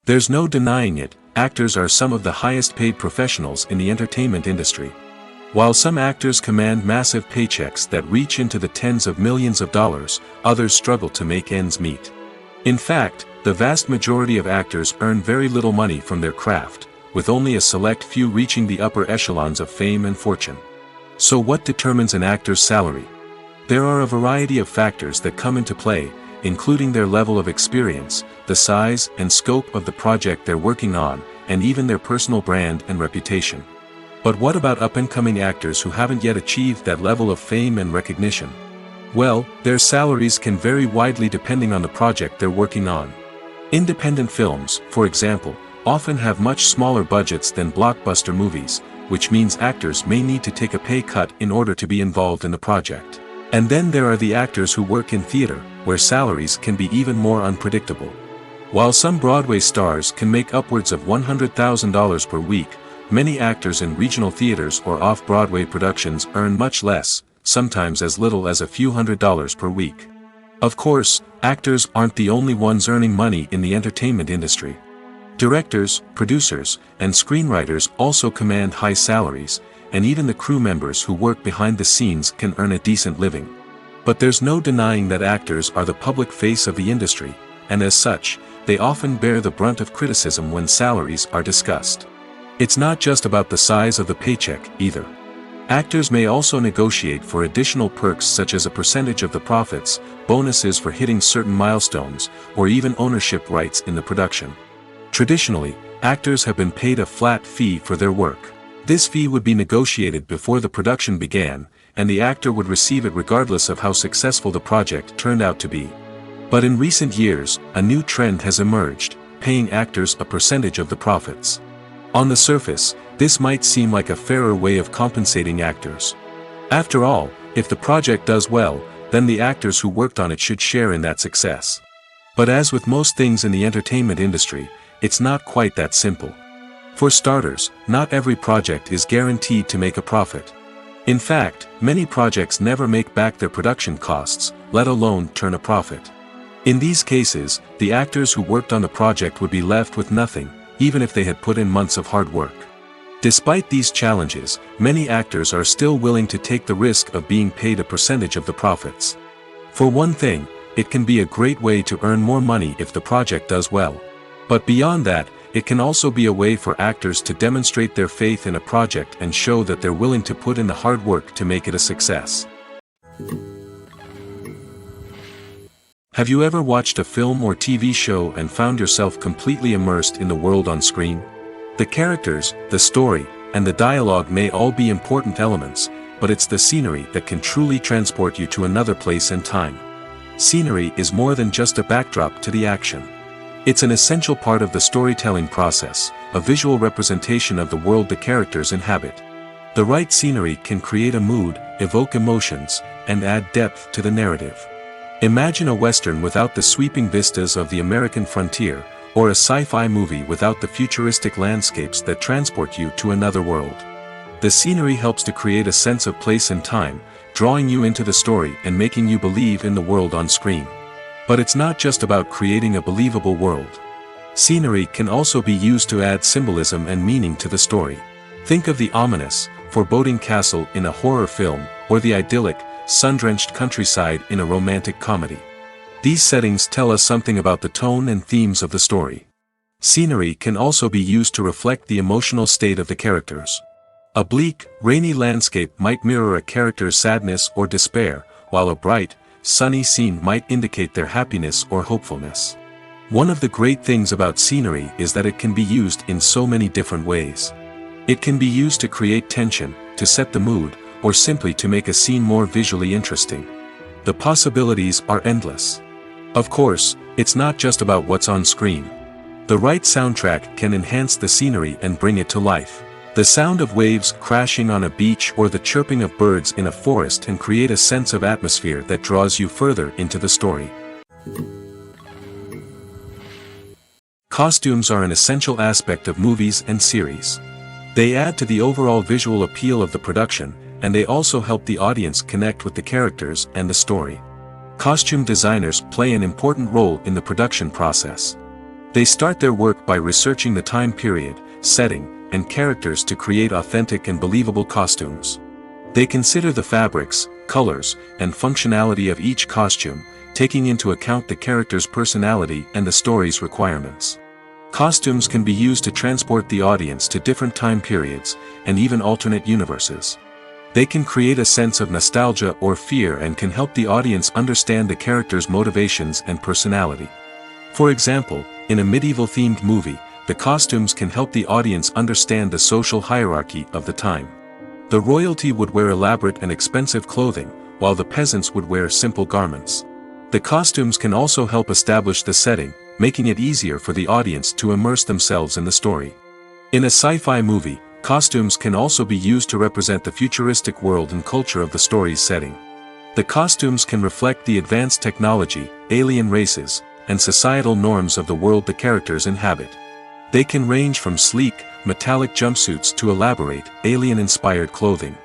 There's no denying it, actors are some of the highest paid professionals in the entertainment industry. While some actors command massive paychecks that reach into the tens of millions of dollars, others struggle to make ends meet. In fact, the vast majority of actors earn very little money from their craft, with only a select few reaching the upper echelons of fame and fortune. So what determines an actor's salary? There are a variety of factors that come into play, including their level of experience, the size and scope of the project they're working on, and even their personal brand and reputation. But what about up-and-coming actors who haven't yet achieved that level of fame and recognition? Well, their salaries can vary widely depending on the project they're working on. Independent films, for example, often have much smaller budgets than blockbuster movies, which means actors may need to take a pay cut in order to be involved in the project. And then there are the actors who work in theater, where salaries can be even more unpredictable. While some Broadway stars can make upwards of $100,000 per week, many actors in regional theaters or off-Broadway productions earn much less, sometimes as little as a few $100s per week. Of course, actors aren't the only ones earning money in the entertainment industry. Directors, producers, and screenwriters also command high salaries, and even the crew members who work behind the scenes can earn a decent living. But there's no denying that actors are the public face of the industry, and as such, they often bear the brunt of criticism when salaries are discussed. It's not just about the size of the paycheck, either. Actors may also negotiate for additional perks such as a percentage of the profits, bonuses for hitting certain milestones, or even ownership rights in the production. Traditionally, actors have been paid a flat fee for their work. This fee would be negotiated before the production began, and the actor would receive it regardless of how successful the project turned out to be. But in recent years, a new trend has emerged, paying actors a percentage of the profits. On the surface, this might seem like a fairer way of compensating actors. After all, if the project does well, then the actors who worked on it should share in that success. But as with most things in the entertainment industry, it's not quite that simple. For starters, not every project is guaranteed to make a profit. In fact, many projects never make back their production costs, let alone turn a profit. In these cases, the actors who worked on the project would be left with nothing, even if they had put in months of hard work. Despite these challenges, many actors are still willing to take the risk of being paid a percentage of the profits. For one thing, it can be a great way to earn more money if the project does well. But beyond that, it can also be a way for actors to demonstrate their faith in a project and show that they're willing to put in the hard work to make it a success. Have you ever watched a film or TV show and found yourself completely immersed in the world on screen? The characters, the story, and the dialogue may all be important elements, but it's the scenery that can truly transport you to another place and time. Scenery is more than just a backdrop to the action. It's an essential part of the storytelling process, a visual representation of the world the characters inhabit. The right scenery can create a mood, evoke emotions, and add depth to the narrative. Imagine a Western without the sweeping vistas of the American frontier, or a sci-fi movie without the futuristic landscapes that transport you to another world. The scenery helps to create a sense of place and time, drawing you into the story and making you believe in the world on screen. But it's not just about creating a believable world. Scenery can also be used to add symbolism and meaning to the story. Think of the ominous, foreboding castle in a horror film, or the idyllic, sun-drenched countryside in a romantic comedy. These settings tell us something about the tone and themes of the story. Scenery can also be used to reflect the emotional state of the characters. A bleak, rainy landscape might mirror a character's sadness or despair, while a bright, sunny scene might indicate their happiness or hopefulness. One of the great things about scenery is that it can be used in so many different ways. It can be used to create tension, to set the mood, or simply to make a scene more visually interesting. The possibilities are endless. Of course, it's not just about what's on screen. The right soundtrack can enhance the scenery and bring it to life. The sound of waves crashing on a beach or the chirping of birds in a forest can create a sense of atmosphere that draws you further into the story. Costumes are an essential aspect of movies and series. They add to the overall visual appeal of the production, and they also help the audience connect with the characters and the story. Costume designers play an important role in the production process. They start their work by researching the time period, setting, and characters to create authentic and believable costumes. They consider the fabrics, colors, and functionality of each costume, taking into account the character's personality and the story's requirements. Costumes can be used to transport the audience to different time periods, and even alternate universes. They can create a sense of nostalgia or fear and can help the audience understand the character's motivations and personality. For example, in a medieval-themed movie, the costumes can help the audience understand the social hierarchy of the time. The royalty would wear elaborate and expensive clothing, while the peasants would wear simple garments. The costumes can also help establish the setting, making it easier for the audience to immerse themselves in the story. In a sci-fi movie, costumes can also be used to represent the futuristic world and culture of the story's setting. The costumes can reflect the advanced technology, alien races, and societal norms of the world the characters inhabit. They can range from sleek, metallic jumpsuits to elaborate, alien-inspired clothing.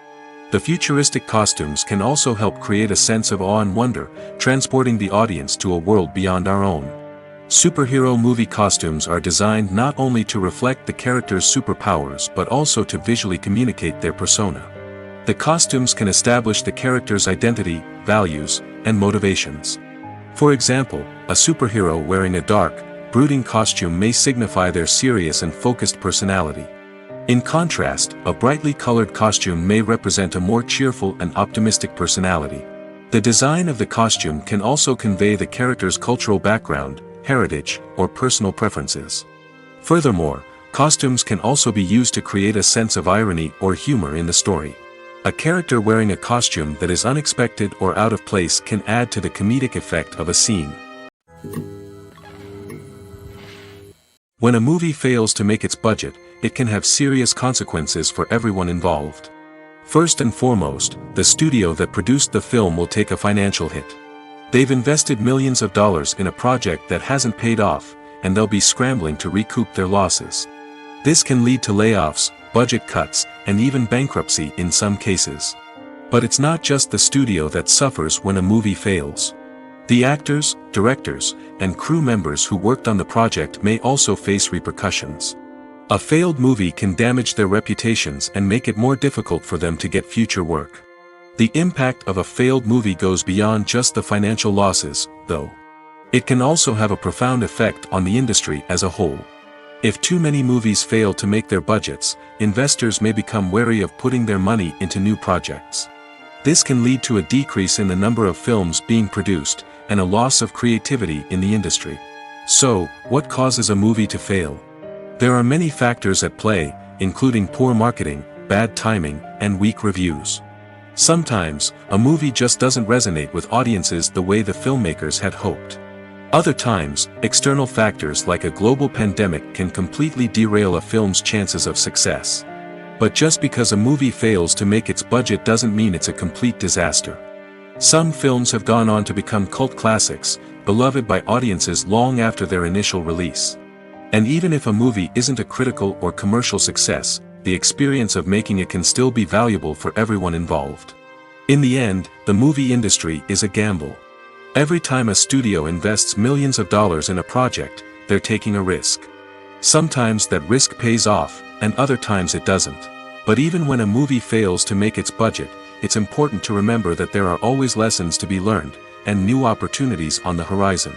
The futuristic costumes can also help create a sense of awe and wonder, transporting the audience to a world beyond our own. Superhero movie costumes are designed not only to reflect the character's superpowers but also to visually communicate their persona. The costumes can establish the character's identity, values, and motivations. For example, a superhero wearing a dark, brooding costume may signify their serious and focused personality. In contrast, a brightly colored costume may represent a more cheerful and optimistic personality. The design of the costume can also convey the character's cultural background, heritage, or personal preferences. Furthermore, costumes can also be used to create a sense of irony or humor in the story. A character wearing a costume that is unexpected or out of place can add to the comedic effect of a scene. When a movie fails to make its budget, it can have serious consequences for everyone involved. First and foremost, the studio that produced the film will take a financial hit. They've invested millions of dollars in a project that hasn't paid off, and they'll be scrambling to recoup their losses. This can lead to layoffs, budget cuts, and even bankruptcy in some cases. But it's not just the studio that suffers when a movie fails. The actors, directors, and crew members who worked on the project may also face repercussions. A failed movie can damage their reputations and make it more difficult for them to get future work. The impact of a failed movie goes beyond just the financial losses, though. It can also have a profound effect on the industry as a whole. If too many movies fail to make their budgets, investors may become wary of putting their money into new projects. This can lead to a decrease in the number of films being produced, and a loss of creativity in the industry. So, what causes a movie to fail? There are many factors at play, including poor marketing, bad timing, and weak reviews. Sometimes, a movie just doesn't resonate with audiences the way the filmmakers had hoped. Other times, external factors like a global pandemic can completely derail a film's chances of success. But just because a movie fails to make its budget doesn't mean it's a complete disaster. Some films have gone on to become cult classics, beloved by audiences long after their initial release. And even if a movie isn't a critical or commercial success, the experience of making it can still be valuable for everyone involved. In the end, the movie industry is a gamble. Every time a studio invests millions of dollars in a project, they're taking a risk. Sometimes that risk pays off, and other times it doesn't. But even when a movie fails to make its budget, it's important to remember that there are always lessons to be learned, and new opportunities on the horizon.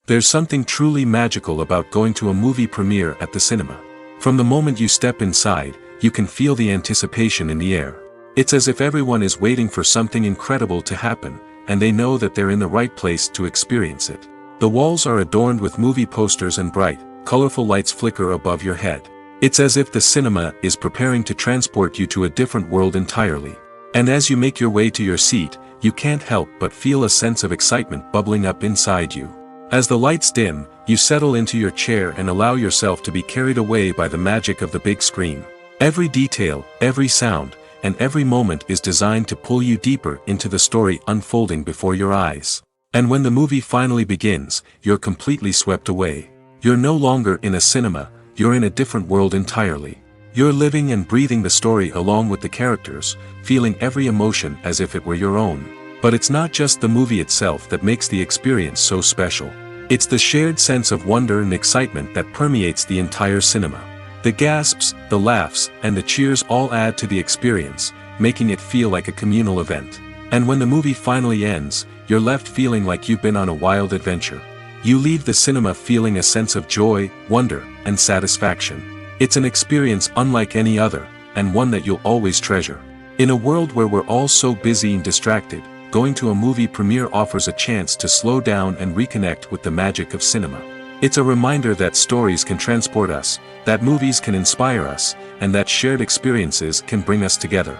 There's something truly magical about going to a movie premiere at the cinema. From the moment you step inside, you can feel the anticipation in the air. It's as if everyone is waiting for something incredible to happen, and they know that they're in the right place to experience it. The walls are adorned with movie posters and bright, colorful lights flicker above your head. It's as if the cinema is preparing to transport you to a different world entirely. And as you make your way to your seat, you can't help but feel a sense of excitement bubbling up inside you. As the lights dim, you settle into your chair and allow yourself to be carried away by the magic of the big screen. Every detail, every sound, and every moment is designed to pull you deeper into the story unfolding before your eyes. And when the movie finally begins, you're completely swept away. You're no longer in a cinema, you're in a different world entirely. You're living and breathing the story along with the characters, feeling every emotion as if it were your own. But it's not just the movie itself that makes the experience so special. It's the shared sense of wonder and excitement that permeates the entire cinema. The gasps, the laughs, and the cheers all add to the experience, making it feel like a communal event. And when the movie finally ends, you're left feeling like you've been on a wild adventure. You leave the cinema feeling a sense of joy, wonder, and satisfaction. It's an experience unlike any other, and one that you'll always treasure. In a world where we're all so busy and distracted, going to a movie premiere offers a chance to slow down and reconnect with the magic of cinema. It's a reminder that stories can transport us, that movies can inspire us, and that shared experiences can bring us together.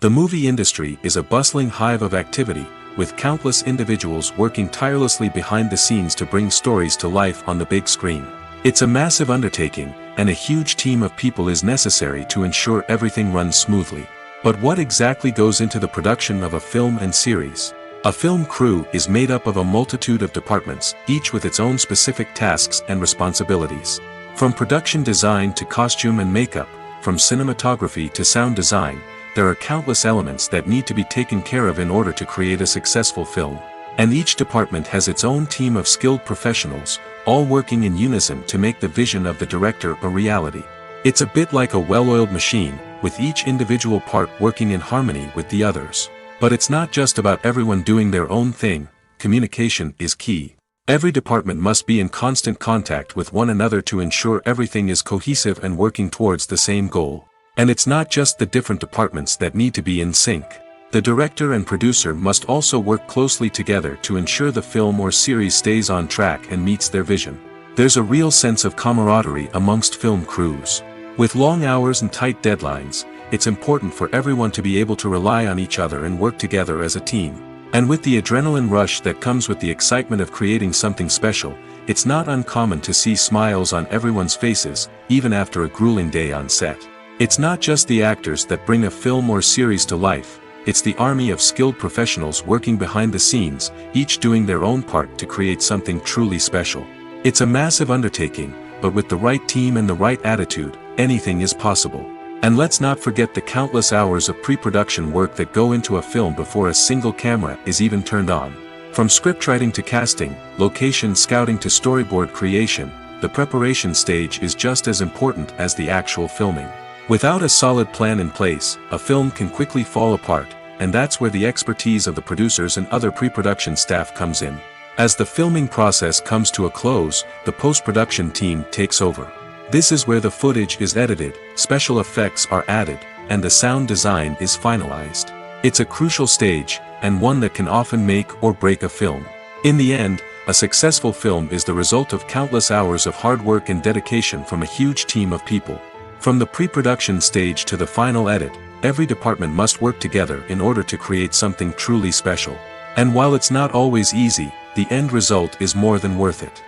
The movie industry is a bustling hive of activity, with countless individuals working tirelessly behind the scenes to bring stories to life on the big screen. It's a massive undertaking, and a huge team of people is necessary to ensure everything runs smoothly. But what exactly goes into the production of a film and series? A film crew is made up of a multitude of departments, each with its own specific tasks and responsibilities. From production design to costume and makeup, from cinematography to sound design, there are countless elements that need to be taken care of in order to create a successful film. And each department has its own team of skilled professionals, all working in unison to make the vision of the director a reality. It's a bit like a well-oiled machine, with each individual part working in harmony with the others. But it's not just about everyone doing their own thing. Communication is key. Every department must be in constant contact with one another to ensure everything is cohesive and working towards the same goal. And it's not just the different departments that need to be in sync. The director and producer must also work closely together to ensure the film or series stays on track and meets their vision. There's a real sense of camaraderie amongst film crews. With long hours and tight deadlines, it's important for everyone to be able to rely on each other and work together as a team. And with the adrenaline rush that comes with the excitement of creating something special, it's not uncommon to see smiles on everyone's faces, even after a grueling day on set. It's not just the actors that bring a film or series to life, it's the army of skilled professionals working behind the scenes, each doing their own part to create something truly special. It's a massive undertaking, but with the right team and the right attitude, anything is possible. And let's not forget the countless hours of pre-production work that go into a film before a single camera is even turned on. From scriptwriting to casting, location scouting to storyboard creation, the preparation stage is just as important as the actual filming. Without a solid plan in place, a film can quickly fall apart, and that's where the expertise of the producers and other pre-production staff comes in. As the filming process comes to a close, the post-production team takes over. This is where the footage is edited, special effects are added, and the sound design is finalized. It's a crucial stage, and one that can often make or break a film. In the end, a successful film is the result of countless hours of hard work and dedication from a huge team of people. From the pre-production stage to the final edit, every department must work together in order to create something truly special. And while it's not always easy, the end result is more than worth it.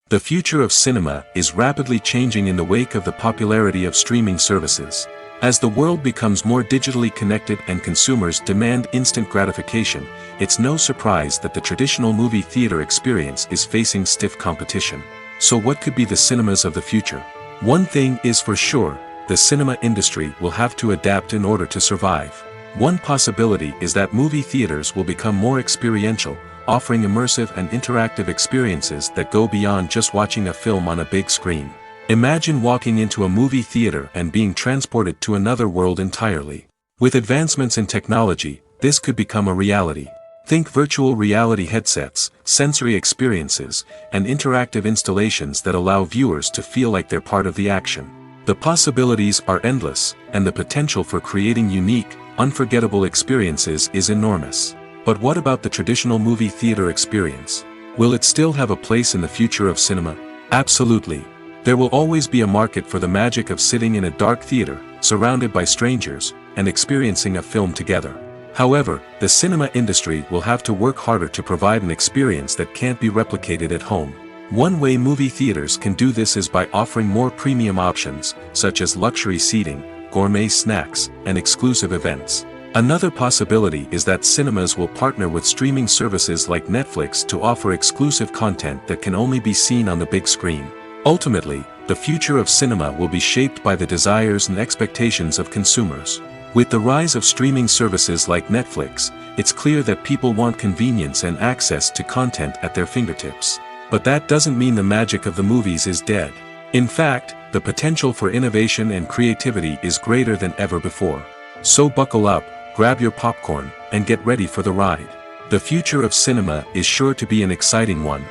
The future of cinema is rapidly changing in the wake of the popularity of streaming services. As the world becomes more digitally connected and consumers demand instant gratification, it's no surprise that the traditional movie theater experience is facing stiff competition. So what could be the cinemas of the future? One thing is for sure, the cinema industry will have to adapt in order to survive. One possibility is that movie theaters will become more experiential, offering immersive and interactive experiences that go beyond just watching a film on a big screen. Imagine walking into a movie theater and being transported to another world entirely. With advancements in technology, this could become a reality. Think virtual reality headsets, sensory experiences, and interactive installations that allow viewers to feel like they're part of the action. The possibilities are endless, and the potential for creating unique, unforgettable experiences is enormous. But what about the traditional movie theater experience? Will it still have a place in the future of cinema? Absolutely. There will always be a market for the magic of sitting in a dark theater, surrounded by strangers, and experiencing a film together. However, the cinema industry will have to work harder to provide an experience that can't be replicated at home. One way movie theaters can do this is by offering more premium options, such as luxury seating, gourmet snacks, and exclusive events. Another possibility is that cinemas will partner with streaming services like Netflix to offer exclusive content that can only be seen on the big screen. Ultimately, the future of cinema will be shaped by the desires and expectations of consumers. With the rise of streaming services like Netflix, it's clear that people want convenience and access to content at their fingertips. But that doesn't mean the magic of the movies is dead. In fact, the potential for innovation and creativity is greater than ever before. So buckle up, grab your popcorn, and get ready for the ride. The future of cinema is sure to be an exciting one.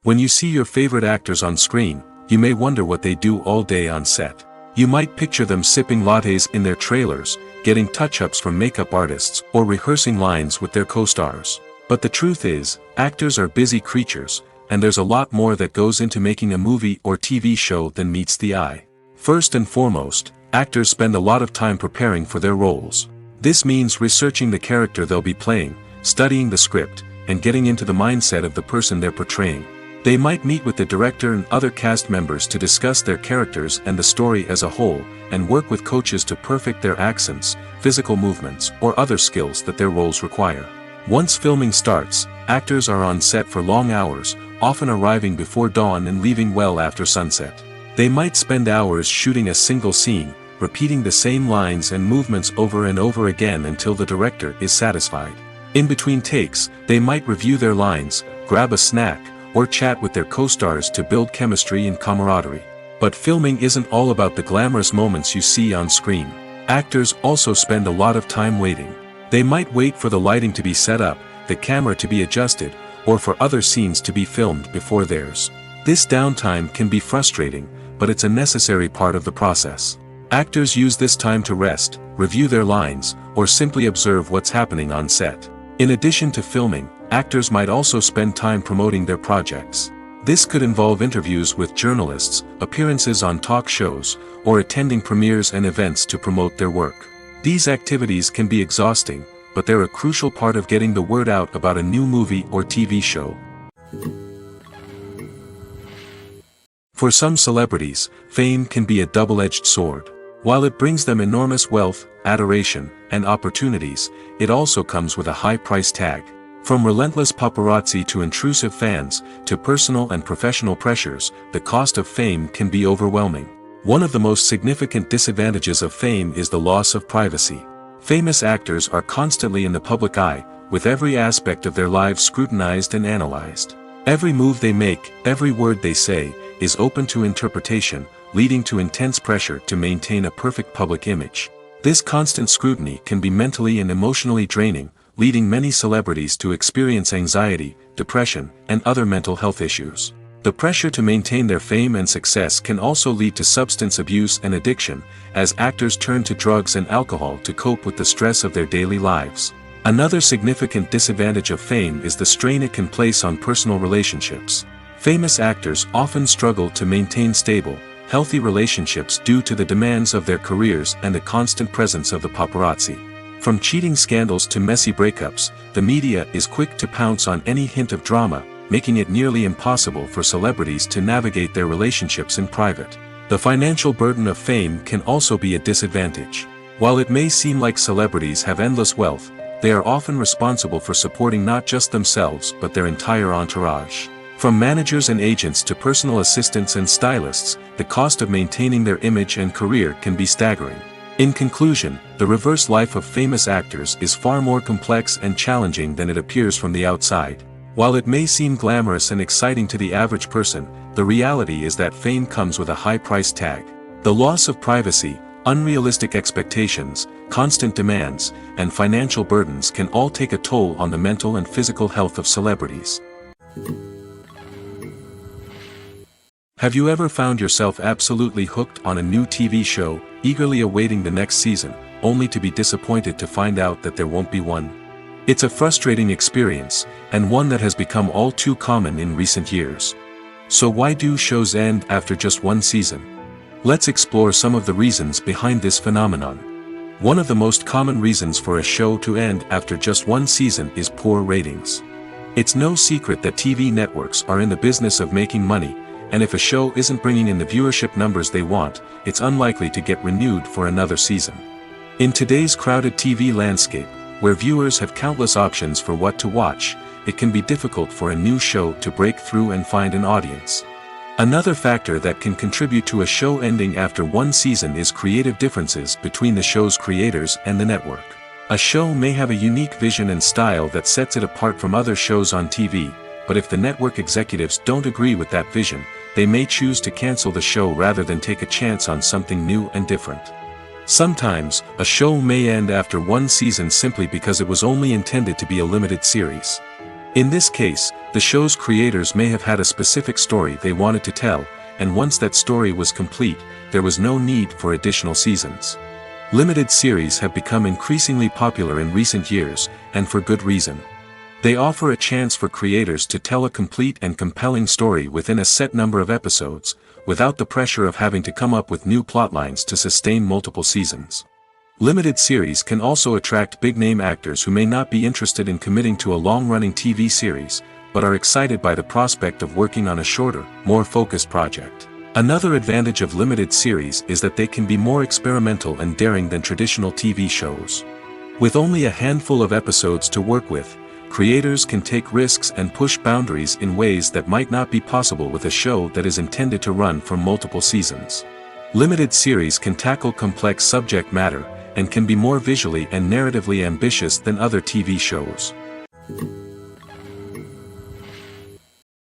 When you see your favorite actors on screen, you may wonder what they do all day on set. You might picture them sipping lattes in their trailers, getting touch-ups from makeup artists, or rehearsing lines with their co-stars. But the truth is, actors are busy creatures, and there's a lot more that goes into making a movie or TV show than meets the eye. First and foremost, actors spend a lot of time preparing for their roles. This means researching the character they'll be playing, studying the script, and getting into the mindset of the person they're portraying. They might meet with the director and other cast members to discuss their characters and the story as a whole, and work with coaches to perfect their accents, physical movements, or other skills that their roles require. Once filming starts, actors are on set for long hours, often arriving before dawn and leaving well after sunset. They might spend hours shooting a single scene, repeating the same lines and movements over and over again until the director is satisfied. In between takes, they might review their lines, grab a snack, or chat with their co-stars to build chemistry and camaraderie. But filming isn't all about the glamorous moments you see on screen. Actors also spend a lot of time waiting. They might wait for the lighting to be set up, the camera to be adjusted, or for other scenes to be filmed before theirs. This downtime can be frustrating, but it's a necessary part of the process. Actors use this time to rest, review their lines, or simply observe what's happening on set. In addition to filming, actors might also spend time promoting their projects. This could involve interviews with journalists, appearances on talk shows, or attending premieres and events to promote their work. These activities can be exhausting, but they're a crucial part of getting the word out about a new movie or TV show. For some celebrities, fame can be a double-edged sword. While it brings them enormous wealth, adoration, and opportunities, it also comes with a high price tag. From relentless paparazzi to intrusive fans, to personal and professional pressures, the cost of fame can be overwhelming. One of the most significant disadvantages of fame is the loss of privacy. Famous actors are constantly in the public eye, with every aspect of their lives scrutinized and analyzed. Every move they make, every word they say, is open to interpretation, leading to intense pressure to maintain a perfect public image. This constant scrutiny can be mentally and emotionally draining, leading many celebrities to experience anxiety, depression, and other mental health issues. The pressure to maintain their fame and success can also lead to substance abuse and addiction, as actors turn to drugs and alcohol to cope with the stress of their daily lives. Another significant disadvantage of fame is the strain it can place on personal relationships. Famous actors often struggle to maintain stable, healthy relationships due to the demands of their careers and the constant presence of the paparazzi. From cheating scandals to messy breakups, the media is quick to pounce on any hint of drama, making it nearly impossible for celebrities to navigate their relationships in private. The financial burden of fame can also be a disadvantage. While it may seem like celebrities have endless wealth, they are often responsible for supporting not just themselves but their entire entourage. From managers and agents to personal assistants and stylists, the cost of maintaining their image and career can be staggering. In conclusion, the reverse life of famous actors is far more complex and challenging than it appears from the outside. While it may seem glamorous and exciting to the average person, the reality is that fame comes with a high price tag. The loss of privacy, unrealistic expectations, constant demands, and financial burdens can all take a toll on the mental and physical health of celebrities. Have you ever found yourself absolutely hooked on a new TV show, eagerly awaiting the next season, only to be disappointed to find out that there won't be one? It's a frustrating experience, and one that has become all too common in recent years. So why do shows end after just one season? Let's explore some of the reasons behind this phenomenon. One of the most common reasons for a show to end after just one season is poor ratings. It's no secret that TV networks are in the business of making money, and if a show isn't bringing in the viewership numbers they want, it's unlikely to get renewed for another season. In today's crowded TV landscape, where viewers have countless options for what to watch, it can be difficult for a new show to break through and find an audience. Another factor that can contribute to a show ending after one season is creative differences between the show's creators and the network. A show may have a unique vision and style that sets it apart from other shows on TV, but if the network executives don't agree with that vision, they may choose to cancel the show rather than take a chance on something new and different. Sometimes, a show may end after one season simply because it was only intended to be a limited series. In this case, the show's creators may have had a specific story they wanted to tell, and once that story was complete, there was no need for additional seasons. Limited series have become increasingly popular in recent years, and for good reason. They offer a chance for creators to tell a complete and compelling story within a set number of episodes, without the pressure of having to come up with new plotlines to sustain multiple seasons. Limited series can also attract big-name actors who may not be interested in committing to a long-running TV series, but are excited by the prospect of working on a shorter, more focused project. Another advantage of limited series is that they can be more experimental and daring than traditional TV shows. With only a handful of episodes to work with, creators can take risks and push boundaries in ways that might not be possible with a show that is intended to run for multiple seasons. Limited series can tackle complex subject matter, and can be more visually and narratively ambitious than other TV shows.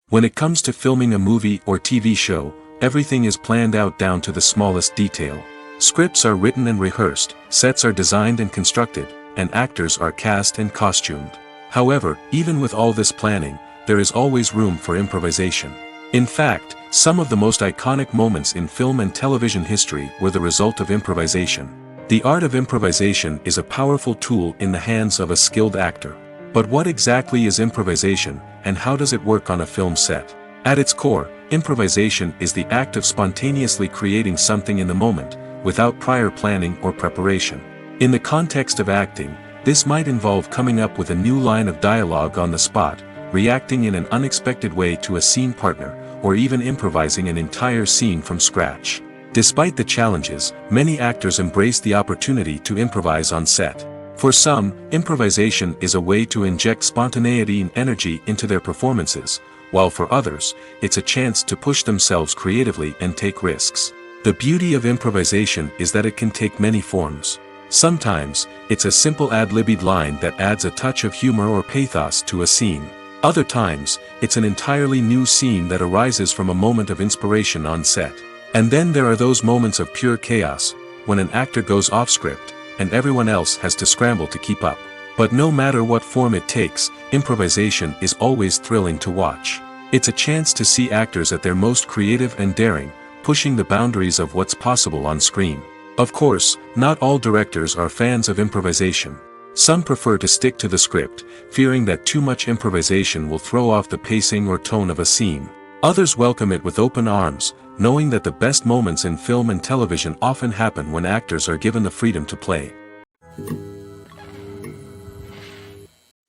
When it comes to filming a movie or TV show, everything is planned out down to the smallest detail. Scripts are written and rehearsed, sets are designed and constructed, and actors are cast and costumed. However, even with all this planning, there is always room for improvisation. In fact, some of the most iconic moments in film and television history were the result of improvisation. The art of improvisation is a powerful tool in the hands of a skilled actor. But what exactly is improvisation, and how does it work on a film set? At its core, improvisation is the act of spontaneously creating something in the moment, without prior planning or preparation. In the context of acting, this might involve coming up with a new line of dialogue on the spot, reacting in an unexpected way to a scene partner, or even improvising an entire scene from scratch. Despite the challenges, many actors embrace the opportunity to improvise on set. For some, improvisation is a way to inject spontaneity and energy into their performances, while for others, it's a chance to push themselves creatively and take risks. The beauty of improvisation is that it can take many forms. Sometimes, it's a simple ad-libbed line that adds a touch of humor or pathos to a scene. Other times, it's an entirely new scene that arises from a moment of inspiration on set. And then there are those moments of pure chaos, when an actor goes off script, and everyone else has to scramble to keep up. But no matter what form it takes, improvisation is always thrilling to watch. It's a chance to see actors at their most creative and daring, pushing the boundaries of what's possible on screen. Of course, not all directors are fans of improvisation. Some prefer to stick to the script, fearing that too much improvisation will throw off the pacing or tone of a scene. Others welcome it with open arms, knowing that the best moments in film and television often happen when actors are given the freedom to play.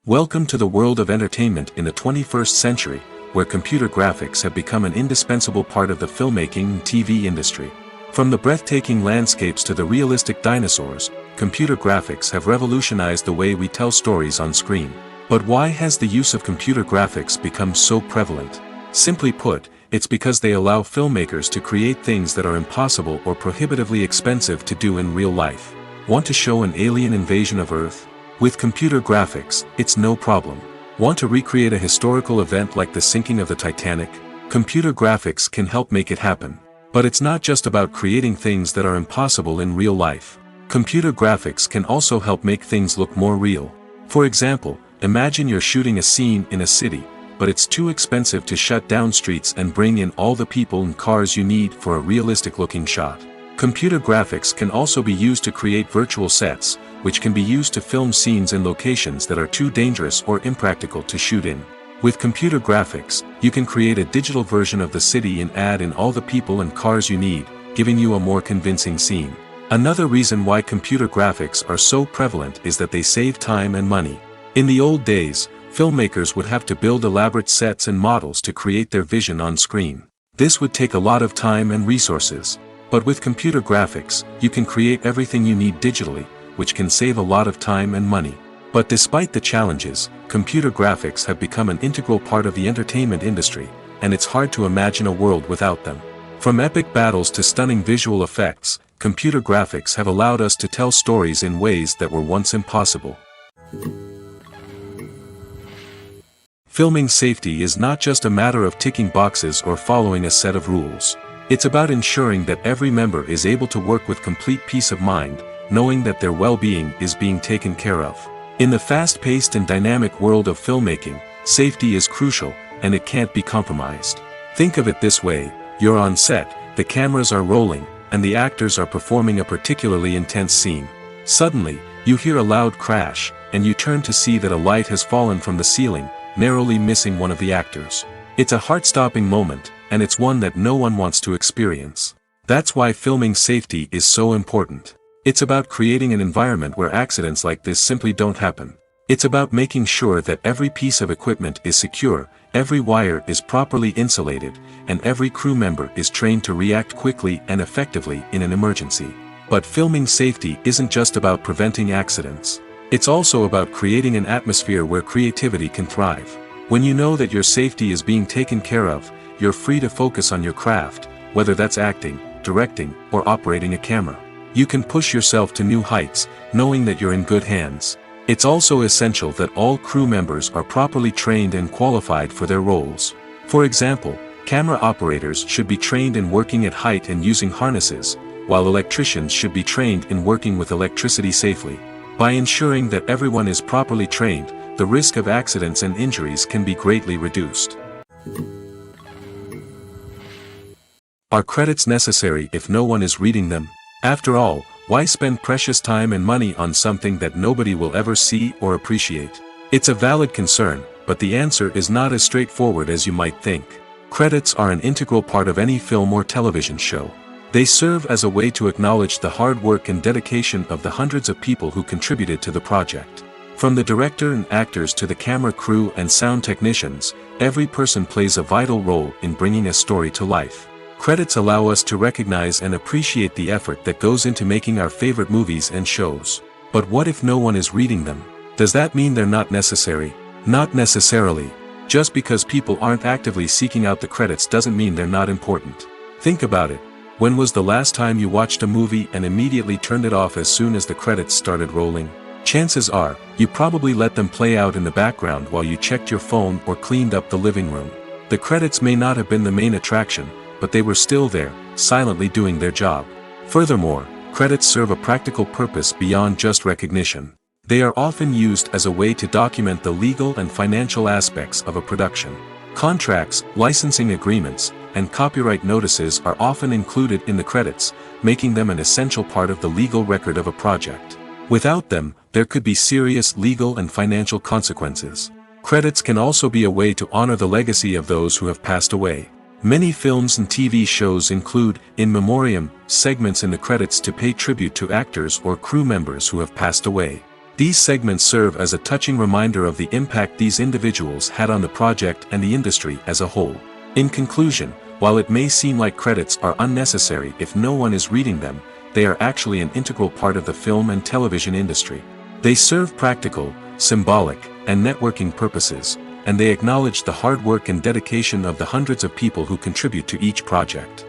Welcome to the world of entertainment in the 21st century, where computer graphics have become an indispensable part of the filmmaking and TV industry. From the breathtaking landscapes to the realistic dinosaurs, computer graphics have revolutionized the way we tell stories on screen. But why has the use of computer graphics become so prevalent? Simply put, it's because they allow filmmakers to create things that are impossible or prohibitively expensive to do in real life. Want to show an alien invasion of Earth? With computer graphics, it's no problem. Want to recreate a historical event like the sinking of the Titanic? Computer graphics can help make it happen. But it's not just about creating things that are impossible in real life. Computer graphics can also help make things look more real. For example, imagine you're shooting a scene in a city, but it's too expensive to shut down streets and bring in all the people and cars you need for a realistic-looking shot. Computer graphics can also be used to create virtual sets, which can be used to film scenes in locations that are too dangerous or impractical to shoot in. With computer graphics, you can create a digital version of the city and add in all the people and cars you need, giving you a more convincing scene. Another reason why computer graphics are so prevalent is that they save time and money. In the old days, filmmakers would have to build elaborate sets and models to create their vision on screen. This would take a lot of time and resources. But with computer graphics, you can create everything you need digitally, which can save a lot of time and money. But despite the challenges, computer graphics have become an integral part of the entertainment industry, and it's hard to imagine a world without them. From epic battles to stunning visual effects, computer graphics have allowed us to tell stories in ways that were once impossible. Filming safety is not just a matter of ticking boxes or following a set of rules. It's about ensuring that every member is able to work with complete peace of mind, knowing that their well-being is being taken care of. In the fast-paced and dynamic world of filmmaking, safety is crucial, and it can't be compromised. Think of it this way: you're on set, the cameras are rolling, and the actors are performing a particularly intense scene. Suddenly, you hear a loud crash, and you turn to see that a light has fallen from the ceiling, narrowly missing one of the actors. It's a heart-stopping moment, and it's one that no one wants to experience. That's why filming safety is so important. It's about creating an environment where accidents like this simply don't happen. It's about making sure that every piece of equipment is secure, every wire is properly insulated, and every crew member is trained to react quickly and effectively in an emergency. But filming safety isn't just about preventing accidents. It's also about creating an atmosphere where creativity can thrive. When you know that your safety is being taken care of, you're free to focus on your craft, whether that's acting, directing, or operating a camera. You can push yourself to new heights, knowing that you're in good hands. It's also essential that all crew members are properly trained and qualified for their roles. For example, camera operators should be trained in working at height and using harnesses, while electricians should be trained in working with electricity safely. By ensuring that everyone is properly trained, the risk of accidents and injuries can be greatly reduced. Are credits necessary if no one is reading them? After all, why spend precious time and money on something that nobody will ever see or appreciate? It's a valid concern, but the answer is not as straightforward as you might think. Credits are an integral part of any film or television show. They serve as a way to acknowledge the hard work and dedication of the hundreds of people who contributed to the project. From the director and actors to the camera crew and sound technicians, every person plays a vital role in bringing a story to life. Credits allow us to recognize and appreciate the effort that goes into making our favorite movies and shows. But what if no one is reading them? Does that mean they're not necessary? Not necessarily. Just because people aren't actively seeking out the credits doesn't mean they're not important. Think about it. When was the last time you watched a movie and immediately turned it off as soon as the credits started rolling? Chances are, you probably let them play out in the background while you checked your phone or cleaned up the living room. The credits may not have been the main attraction, but they were still there, silently doing their job. Furthermore, credits serve a practical purpose beyond just recognition. They are often used as a way to document the legal and financial aspects of a production. Contracts, licensing agreements, and copyright notices are often included in the credits, making them an essential part of the legal record of a project. Without them, there could be serious legal and financial consequences. Credits can also be a way to honor the legacy of those who have passed away. Many films and TV shows include, in memoriam, segments in the credits to pay tribute to actors or crew members who have passed away. These segments serve as a touching reminder of the impact these individuals had on the project and the industry as a whole. In conclusion, while it may seem like credits are unnecessary if no one is reading them, they are actually an integral part of the film and television industry. They serve practical, symbolic, and networking purposes, and they acknowledge the hard work and dedication of the hundreds of people who contribute to each project.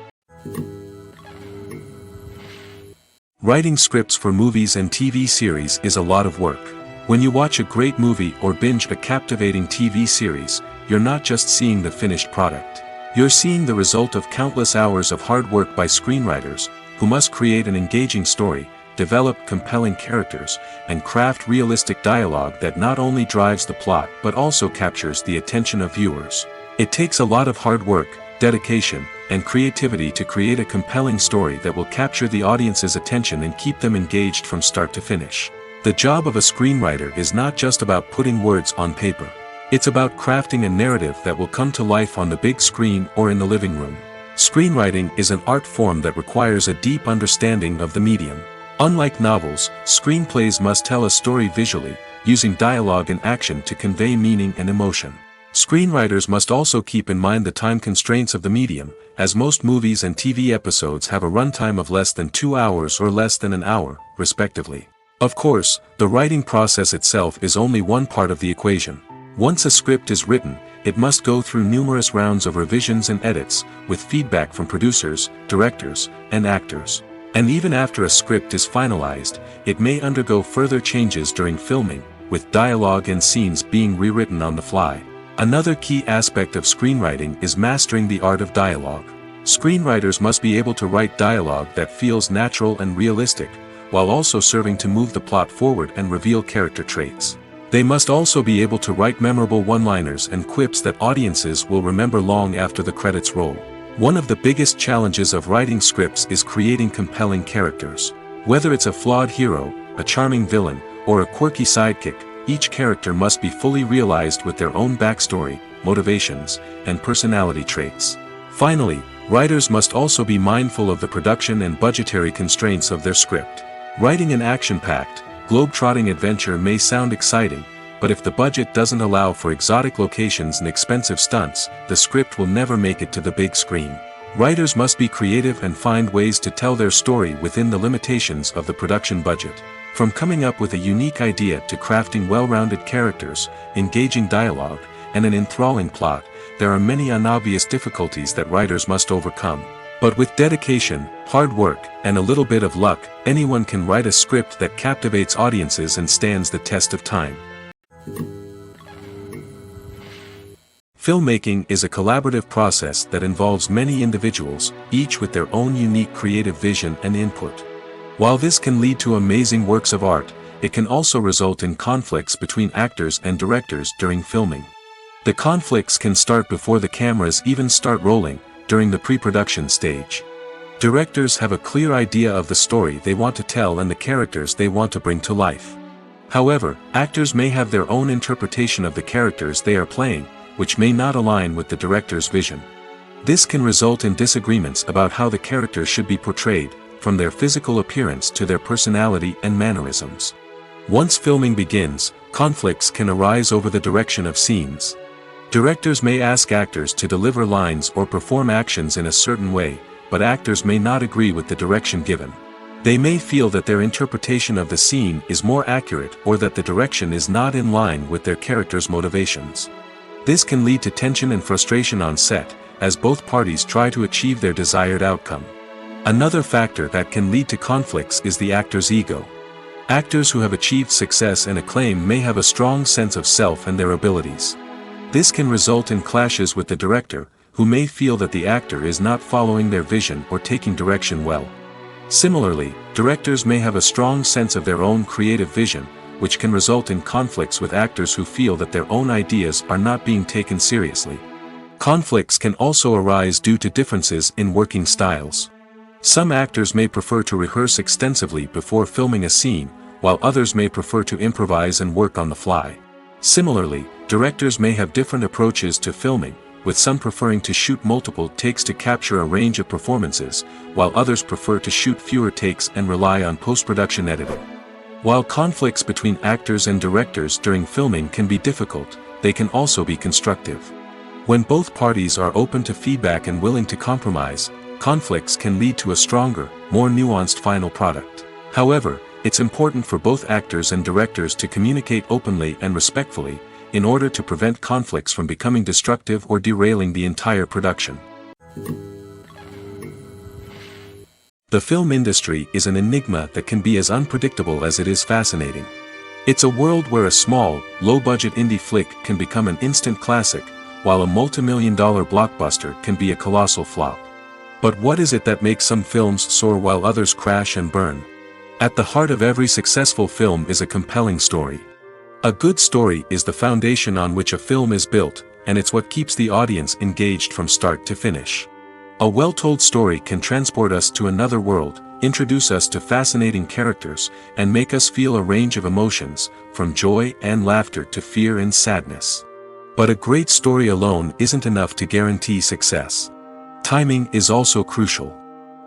Writing scripts for movies and TV series is a lot of work. When you watch a great movie or binge a captivating TV series, you're not just seeing the finished product. You're seeing the result of countless hours of hard work by screenwriters, who must create an engaging story, develop compelling characters, and craft realistic dialogue that not only drives the plot but also captures the attention of viewers. It takes a lot of hard work, dedication, and creativity to create a compelling story that will capture the audience's attention and keep them engaged from start to finish. The job of a screenwriter is not just about putting words on paper. It's about crafting a narrative that will come to life on the big screen or in the living room. Screenwriting is an art form that requires a deep understanding of the medium. Unlike novels, screenplays must tell a story visually, using dialogue and action to convey meaning and emotion. Screenwriters must also keep in mind the time constraints of the medium, as most movies and TV episodes have a runtime of less than 2 hours or less than an hour, respectively. Of course, the writing process itself is only one part of the equation. Once a script is written, it must go through numerous rounds of revisions and edits, with feedback from producers, directors, and actors. And even after a script is finalized, it may undergo further changes during filming, with dialogue and scenes being rewritten on the fly. Another key aspect of screenwriting is mastering the art of dialogue. Screenwriters must be able to write dialogue that feels natural and realistic, while also serving to move the plot forward and reveal character traits. They must also be able to write memorable one-liners and quips that audiences will remember long after the credits roll. One of the biggest challenges of writing scripts is creating compelling characters. Whether it's a flawed hero, a charming villain, or a quirky sidekick, each character must be fully realized with their own backstory, motivations, and personality traits. Finally, writers must also be mindful of the production and budgetary constraints of their script. Writing an action-packed, globe-trotting adventure may sound exciting, but if the budget doesn't allow for exotic locations and expensive stunts, the script will never make it to the big screen. Writers must be creative and find ways to tell their story within the limitations of the production budget. From coming up with a unique idea to crafting well-rounded characters, engaging dialogue, and an enthralling plot, there are many unobvious difficulties that writers must overcome. But with dedication, hard work, and a little bit of luck, anyone can write a script that captivates audiences and stands the test of time. Filmmaking is a collaborative process that involves many individuals, each with their own unique creative vision and input. While this can lead to amazing works of art, it can also result in conflicts between actors and directors during filming. The conflicts can start before the cameras even start rolling, during the pre-production stage. Directors have a clear idea of the story they want to tell and the characters they want to bring to life. However, actors may have their own interpretation of the characters they are playing, which may not align with the director's vision. This can result in disagreements about how the characters should be portrayed, from their physical appearance to their personality and mannerisms. Once filming begins, conflicts can arise over the direction of scenes. Directors may ask actors to deliver lines or perform actions in a certain way, but actors may not agree with the direction given. They may feel that their interpretation of the scene is more accurate or that the direction is not in line with their character's motivations. This can lead to tension and frustration on set, as both parties try to achieve their desired outcome. Another factor that can lead to conflicts is the actor's ego. Actors who have achieved success and acclaim may have a strong sense of self and their abilities. This can result in clashes with the director, who may feel that the actor is not following their vision or taking direction well. Similarly, directors may have a strong sense of their own creative vision, which can result in conflicts with actors who feel that their own ideas are not being taken seriously. Conflicts can also arise due to differences in working styles. Some actors may prefer to rehearse extensively before filming a scene, while others may prefer to improvise and work on the fly. Similarly, directors may have different approaches to filming, with some preferring to shoot multiple takes to capture a range of performances, while others prefer to shoot fewer takes and rely on post-production editing. While conflicts between actors and directors during filming can be difficult, they can also be constructive. When both parties are open to feedback and willing to compromise, conflicts can lead to a stronger, more nuanced final product. However, it's important for both actors and directors to communicate openly and respectfully, in order to prevent conflicts from becoming destructive or derailing the entire production. The film industry is an enigma that can be as unpredictable as it is fascinating. It's a world where a small, low-budget indie flick can become an instant classic, while a multi-million-dollar blockbuster can be a colossal flop. But what is it that makes some films soar while others crash and burn? At the heart of every successful film is a compelling story. A good story is the foundation on which a film is built, and it's what keeps the audience engaged from start to finish. A well-told story can transport us to another world, introduce us to fascinating characters, and make us feel a range of emotions, from joy and laughter to fear and sadness. But a great story alone isn't enough to guarantee success. Timing is also crucial.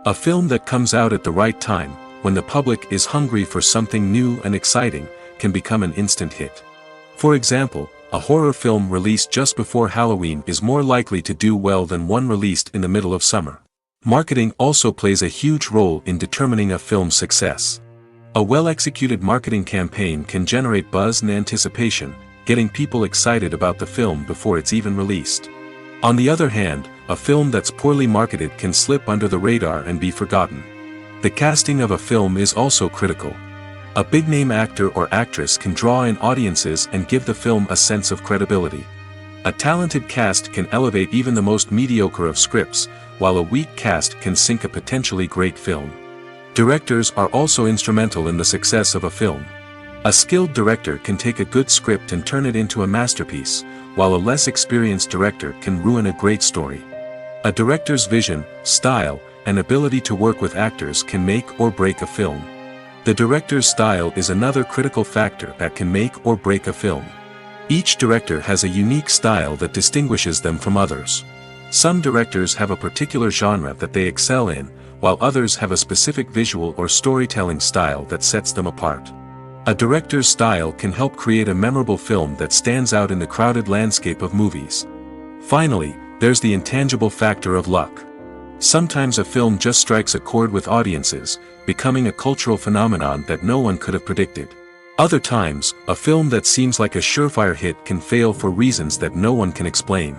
A film that comes out at the right time, when the public is hungry for something new and exciting, can become an instant hit. For example, a horror film released just before Halloween is more likely to do well than one released in the middle of summer. Marketing also plays a huge role in determining a film's success. A well-executed marketing campaign can generate buzz and anticipation, getting people excited about the film before it's even released. On the other hand, a film that's poorly marketed can slip under the radar and be forgotten. The casting of a film is also critical. A big-name actor or actress can draw in audiences and give the film a sense of credibility. A talented cast can elevate even the most mediocre of scripts, while a weak cast can sink a potentially great film. Directors are also instrumental in the success of a film. A skilled director can take a good script and turn it into a masterpiece, while a less experienced director can ruin a great story. A director's vision, style, and ability to work with actors can make or break a film. The director's style is another critical factor that can make or break a film. Each director has a unique style that distinguishes them from others. Some directors have a particular genre that they excel in, while others have a specific visual or storytelling style that sets them apart. A director's style can help create a memorable film that stands out in the crowded landscape of movies. Finally, there's the intangible factor of luck. Sometimes a film just strikes a chord with audiences, becoming a cultural phenomenon that no one could have predicted. Other times, a film that seems like a surefire hit can fail for reasons that no one can explain.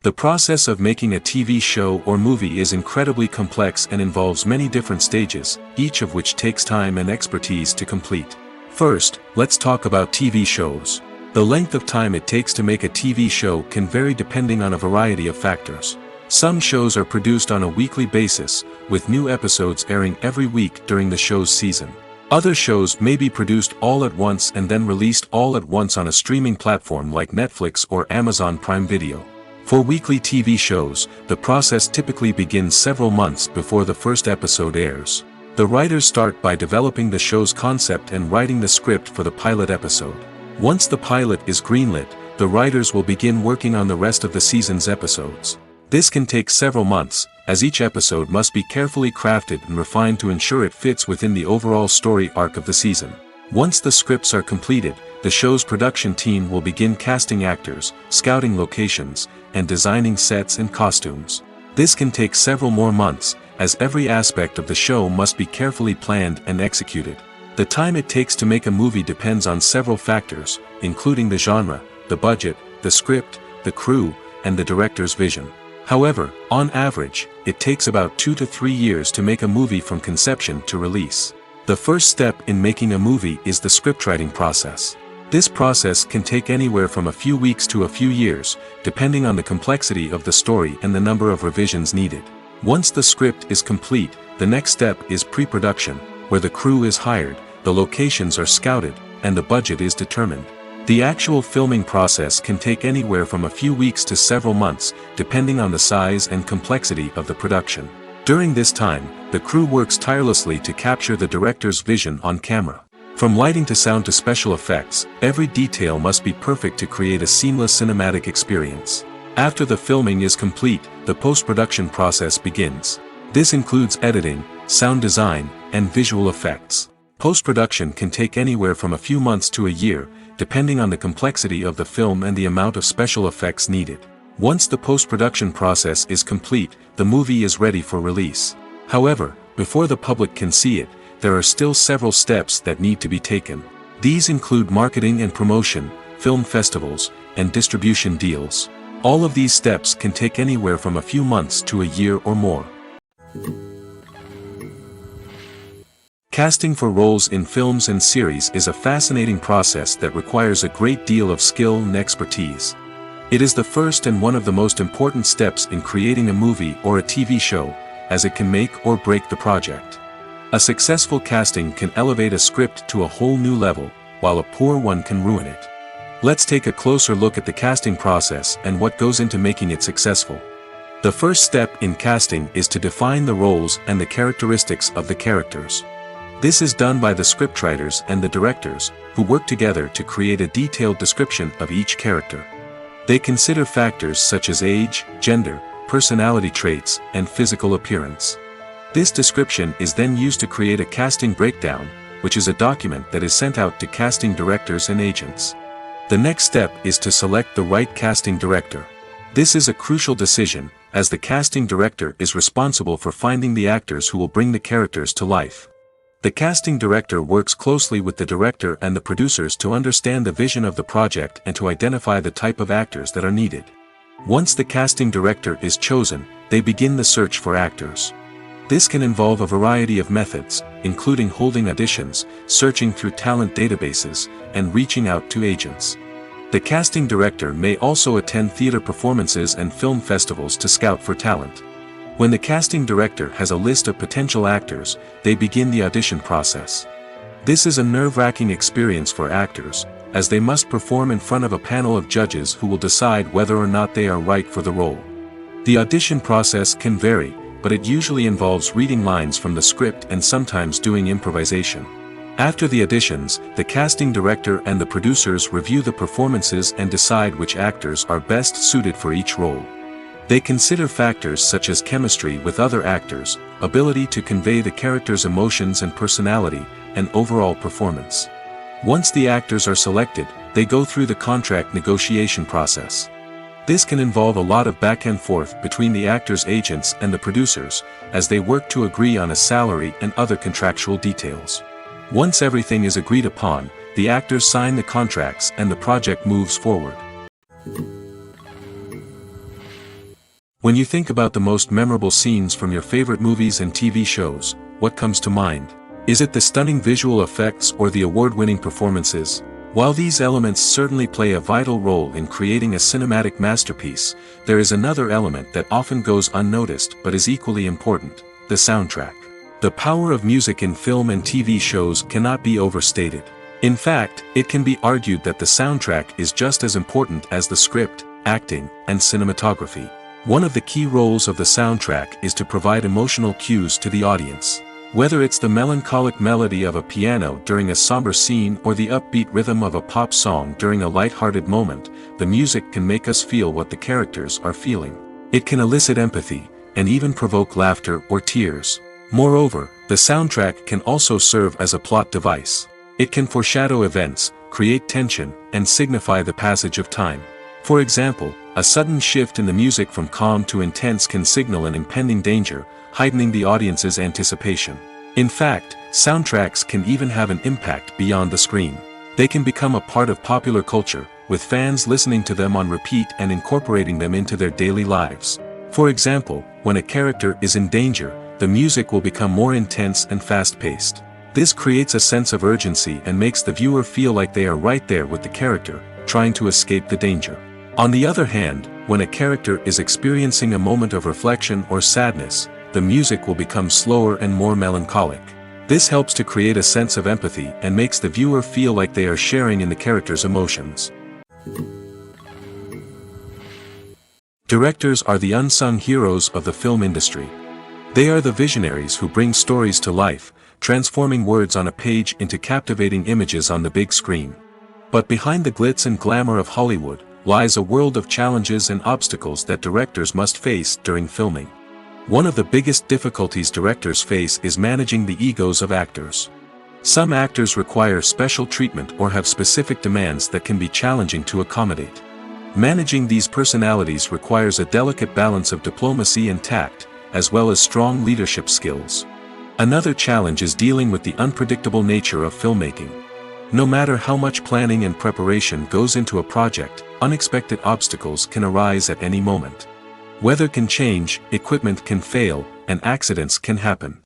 The process of making a TV show or movie is incredibly complex and involves many different stages, each of which takes time and expertise to complete. First, let's talk about TV shows. The length of time it takes to make a TV show can vary depending on a variety of factors. Some shows are produced on a weekly basis, with new episodes airing every week during the show's season. Other shows may be produced all at once and then released all at once on a streaming platform like Netflix or Amazon Prime Video. For weekly TV shows, the process typically begins several months before the first episode airs. The writers start by developing the show's concept and writing the script for the pilot episode. Once the pilot is greenlit, the writers will begin working on the rest of the season's episodes. This can take several months, as each episode must be carefully crafted and refined to ensure it fits within the overall story arc of the season. Once the scripts are completed, the show's production team will begin casting actors, scouting locations, and designing sets and costumes. This can take several more months, as every aspect of the show must be carefully planned and executed. The time it takes to make a movie depends on several factors, including the genre, the budget, the script, the crew, and the director's vision. However, on average, it takes about 2 to 3 years to make a movie from conception to release. The first step in making a movie is the scriptwriting process. This process can take anywhere from a few weeks to a few years, depending on the complexity of the story and the number of revisions needed. Once the script is complete, the next step is pre-production, where the crew is hired, the locations are scouted, and the budget is determined. The actual filming process can take anywhere from a few weeks to several months, depending on the size and complexity of the production. During this time, the crew works tirelessly to capture the director's vision on camera. From lighting to sound to special effects, every detail must be perfect to create a seamless cinematic experience. After the filming is complete, the post-production process begins. This includes editing, sound design, and visual effects. Post-production can take anywhere from a few months to a year, depending on the complexity of the film and the amount of special effects needed. Once the post-production process is complete, the movie is ready for release. However, before the public can see it, there are still several steps that need to be taken. These include marketing and promotion, film festivals, and distribution deals. All of these steps can take anywhere from a few months to a year or more. Casting for roles in films and series is a fascinating process that requires a great deal of skill and expertise. It is the first and one of the most important steps in creating a movie or a TV show, as it can make or break the project. A successful casting can elevate a script to a whole new level, while a poor one can ruin it. Let's take a closer look at the casting process and what goes into making it successful. The first step in casting is to define the roles and the characteristics of the characters. This is done by the scriptwriters and the directors, who work together to create a detailed description of each character. They consider factors such as age, gender, personality traits, and physical appearance. This description is then used to create a casting breakdown, which is a document that is sent out to casting directors and agents. The next step is to select the right casting director. This is a crucial decision, as the casting director is responsible for finding the actors who will bring the characters to life. The casting director works closely with the director and the producers to understand the vision of the project and to identify the type of actors that are needed. Once the casting director is chosen, they begin the search for actors. This can involve a variety of methods, including holding auditions, searching through talent databases, and reaching out to agents. The casting director may also attend theater performances and film festivals to scout for talent. When the casting director has a list of potential actors, they begin the audition process. This is a nerve-wracking experience for actors, as they must perform in front of a panel of judges who will decide whether or not they are right for the role. The audition process can vary, but it usually involves reading lines from the script and sometimes doing improvisation. After the auditions, the casting director and the producers review the performances and decide which actors are best suited for each role. They consider factors such as chemistry with other actors, ability to convey the character's emotions and personality, and overall performance. Once the actors are selected, they go through the contract negotiation process. This can involve a lot of back and forth between the actors' agents and the producers, as they work to agree on a salary and other contractual details. Once everything is agreed upon, the actors sign the contracts and the project moves forward. When you think about the most memorable scenes from your favorite movies and TV shows, what comes to mind? Is it the stunning visual effects or the award-winning performances? While these elements certainly play a vital role in creating a cinematic masterpiece, there is another element that often goes unnoticed but is equally important: the soundtrack. The power of music in film and TV shows cannot be overstated. In fact, it can be argued that the soundtrack is just as important as the script, acting, and cinematography. One of the key roles of the soundtrack is to provide emotional cues to the audience. Whether it's the melancholic melody of a piano during a somber scene or the upbeat rhythm of a pop song during a light-hearted moment, the music can make us feel what the characters are feeling. It can elicit empathy, and even provoke laughter or tears. Moreover, the soundtrack can also serve as a plot device. It can foreshadow events, create tension, and signify the passage of time. For example, a sudden shift in the music from calm to intense can signal an impending danger, heightening the audience's anticipation. In fact, soundtracks can even have an impact beyond the screen. They can become a part of popular culture, with fans listening to them on repeat and incorporating them into their daily lives. For example, when a character is in danger, the music will become more intense and fast-paced. This creates a sense of urgency and makes the viewer feel like they are right there with the character, trying to escape the danger. On the other hand, when a character is experiencing a moment of reflection or sadness, the music will become slower and more melancholic. This helps to create a sense of empathy and makes the viewer feel like they are sharing in the character's emotions. Directors are the unsung heroes of the film industry. They are the visionaries who bring stories to life, transforming words on a page into captivating images on the big screen. But behind the glitz and glamour of Hollywood lies a world of challenges and obstacles that directors must face during filming. One of the biggest difficulties directors face is managing the egos of actors. Some actors require special treatment or have specific demands that can be challenging to accommodate. Managing these personalities requires a delicate balance of diplomacy and tact, as well as strong leadership skills. Another challenge is dealing with the unpredictable nature of filmmaking. No matter how much planning and preparation goes into a project, unexpected obstacles can arise at any moment. Weather can change, equipment can fail, and accidents can happen.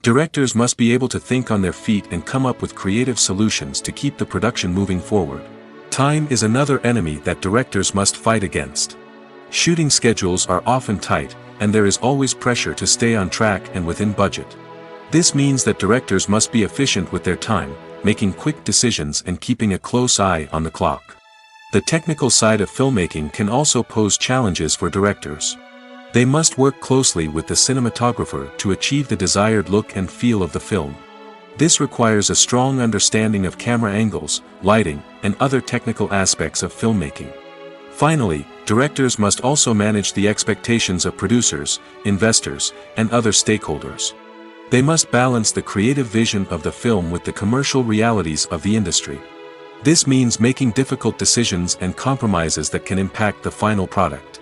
Directors must be able to think on their feet and come up with creative solutions to keep the production moving forward. Time is another enemy that directors must fight against. Shooting schedules are often tight, and there is always pressure to stay on track and within budget. This means that directors must be efficient with their time, making quick decisions and keeping a close eye on the clock. The technical side of filmmaking can also pose challenges for directors. They must work closely with the cinematographer to achieve the desired look and feel of the film. This requires a strong understanding of camera angles, lighting, and other technical aspects of filmmaking. Finally, directors must also manage the expectations of producers, investors, and other stakeholders. They must balance the creative vision of the film with the commercial realities of the industry. This means making difficult decisions and compromises that can impact the final product.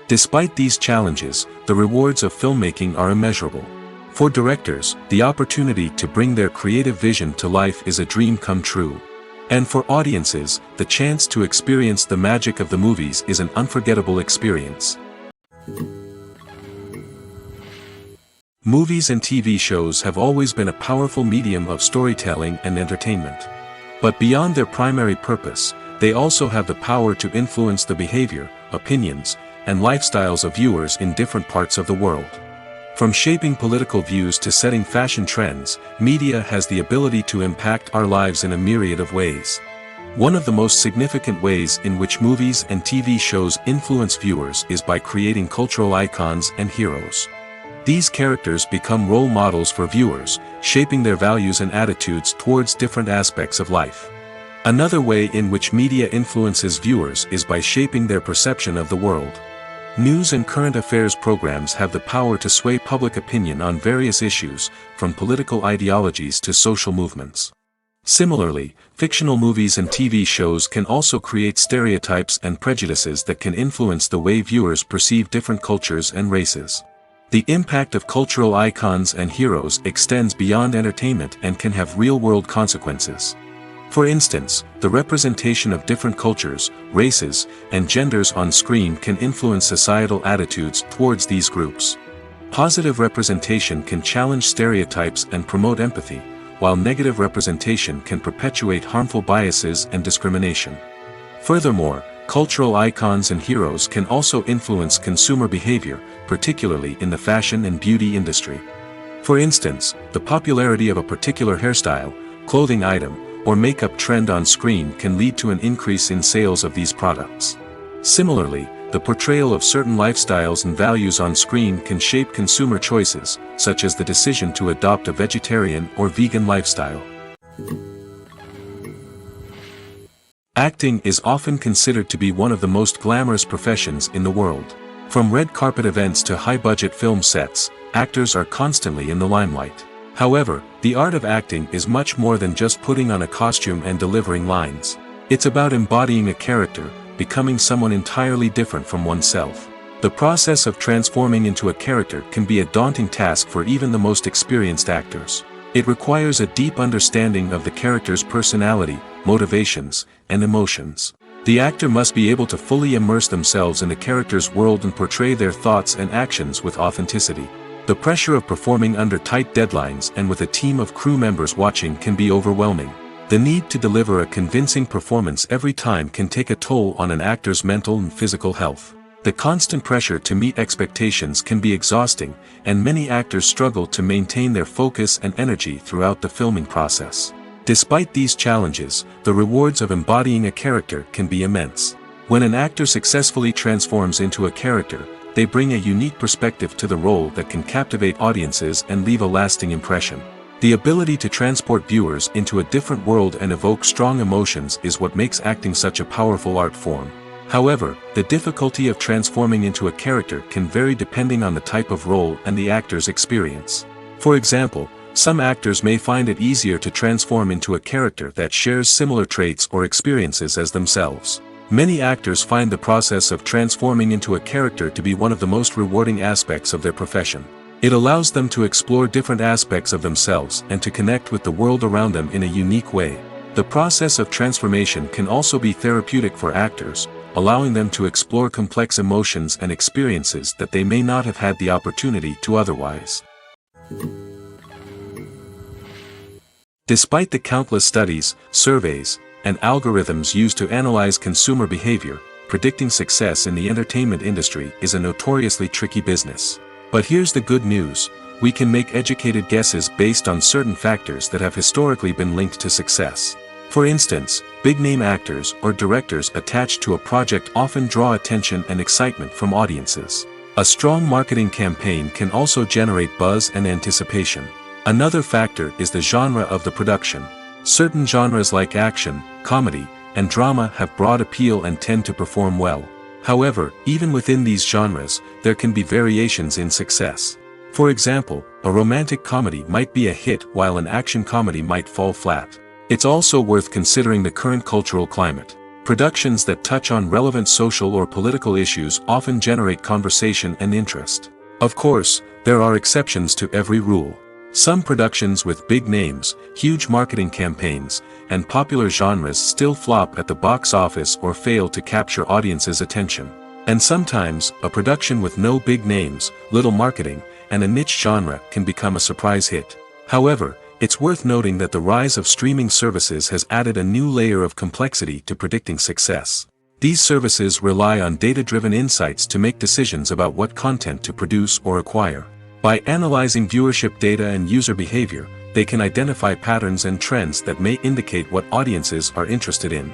Despite these challenges, the rewards of filmmaking are immeasurable. For directors, the opportunity to bring their creative vision to life is a dream come true. And for audiences, the chance to experience the magic of the movies is an unforgettable experience. Movies and TV shows have always been a powerful medium of storytelling and entertainment. But beyond their primary purpose, they also have the power to influence the behavior, opinions, and lifestyles of viewers in different parts of the world. From shaping political views to setting fashion trends, media has the ability to impact our lives in a myriad of ways. One of the most significant ways in which movies and TV shows influence viewers is by creating cultural icons and heroes. These characters become role models for viewers, shaping their values and attitudes towards different aspects of life. Another way in which media influences viewers is by shaping their perception of the world. News and current affairs programs have the power to sway public opinion on various issues, from political ideologies to social movements. Similarly, fictional movies and TV shows can also create stereotypes and prejudices that can influence the way viewers perceive different cultures and races. The impact of cultural icons and heroes extends beyond entertainment and can have real-world consequences. For instance, the representation of different cultures, races, and genders on screen can influence societal attitudes towards these groups. Positive representation can challenge stereotypes and promote empathy, while negative representation can perpetuate harmful biases and discrimination. Furthermore, cultural icons and heroes can also influence consumer behavior, particularly in the fashion and beauty industry. For instance, the popularity of a particular hairstyle, clothing item, or makeup trend on screen can lead to an increase in sales of these products. Similarly, the portrayal of certain lifestyles and values on screen can shape consumer choices, such as the decision to adopt a vegetarian or vegan lifestyle. Acting is often considered to be one of the most glamorous professions in the world. From red carpet events to high-budget film sets, actors are constantly in the limelight. However, the art of acting is much more than just putting on a costume and delivering lines. It's about embodying a character, becoming someone entirely different from oneself. The process of transforming into a character can be a daunting task for even the most experienced actors. It requires a deep understanding of the character's personality, motivations, and emotions. The actor must be able to fully immerse themselves in the character's world and portray their thoughts and actions with authenticity. The pressure of performing under tight deadlines and with a team of crew members watching can be overwhelming. The need to deliver a convincing performance every time can take a toll on an actor's mental and physical health. The constant pressure to meet expectations can be exhausting, and many actors struggle to maintain their focus and energy throughout the filming process. Despite these challenges, the rewards of embodying a character can be immense. When an actor successfully transforms into a character, they bring a unique perspective to the role that can captivate audiences and leave a lasting impression. The ability to transport viewers into a different world and evoke strong emotions is what makes acting such a powerful art form. However, the difficulty of transforming into a character can vary depending on the type of role and the actor's experience. For example, some actors may find it easier to transform into a character that shares similar traits or experiences as themselves. Many actors find the process of transforming into a character to be one of the most rewarding aspects of their profession. It allows them to explore different aspects of themselves and to connect with the world around them in a unique way. The process of transformation can also be therapeutic for actors, allowing them to explore complex emotions and experiences that they may not have had the opportunity to otherwise. Despite the countless studies, surveys, and algorithms used to analyze consumer behavior, predicting success in the entertainment industry is a notoriously tricky business. But here's the good news: we can make educated guesses based on certain factors that have historically been linked to success. For instance, big-name actors or directors attached to a project often draw attention and excitement from audiences. A strong marketing campaign can also generate buzz and anticipation. Another factor is the genre of the production. Certain genres like action, comedy, and drama have broad appeal and tend to perform well. However, even within these genres, there can be variations in success. For example, a romantic comedy might be a hit while an action comedy might fall flat. It's also worth considering the current cultural climate. Productions that touch on relevant social or political issues often generate conversation and interest. Of course, there are exceptions to every rule. Some productions with big names, huge marketing campaigns, and popular genres still flop at the box office or fail to capture audiences' attention. And sometimes, a production with no big names, little marketing, and a niche genre can become a surprise hit. However, it's worth noting that the rise of streaming services has added a new layer of complexity to predicting success. These services rely on data-driven insights to make decisions about what content to produce or acquire. By analyzing viewership data and user behavior, they can identify patterns and trends that may indicate what audiences are interested in.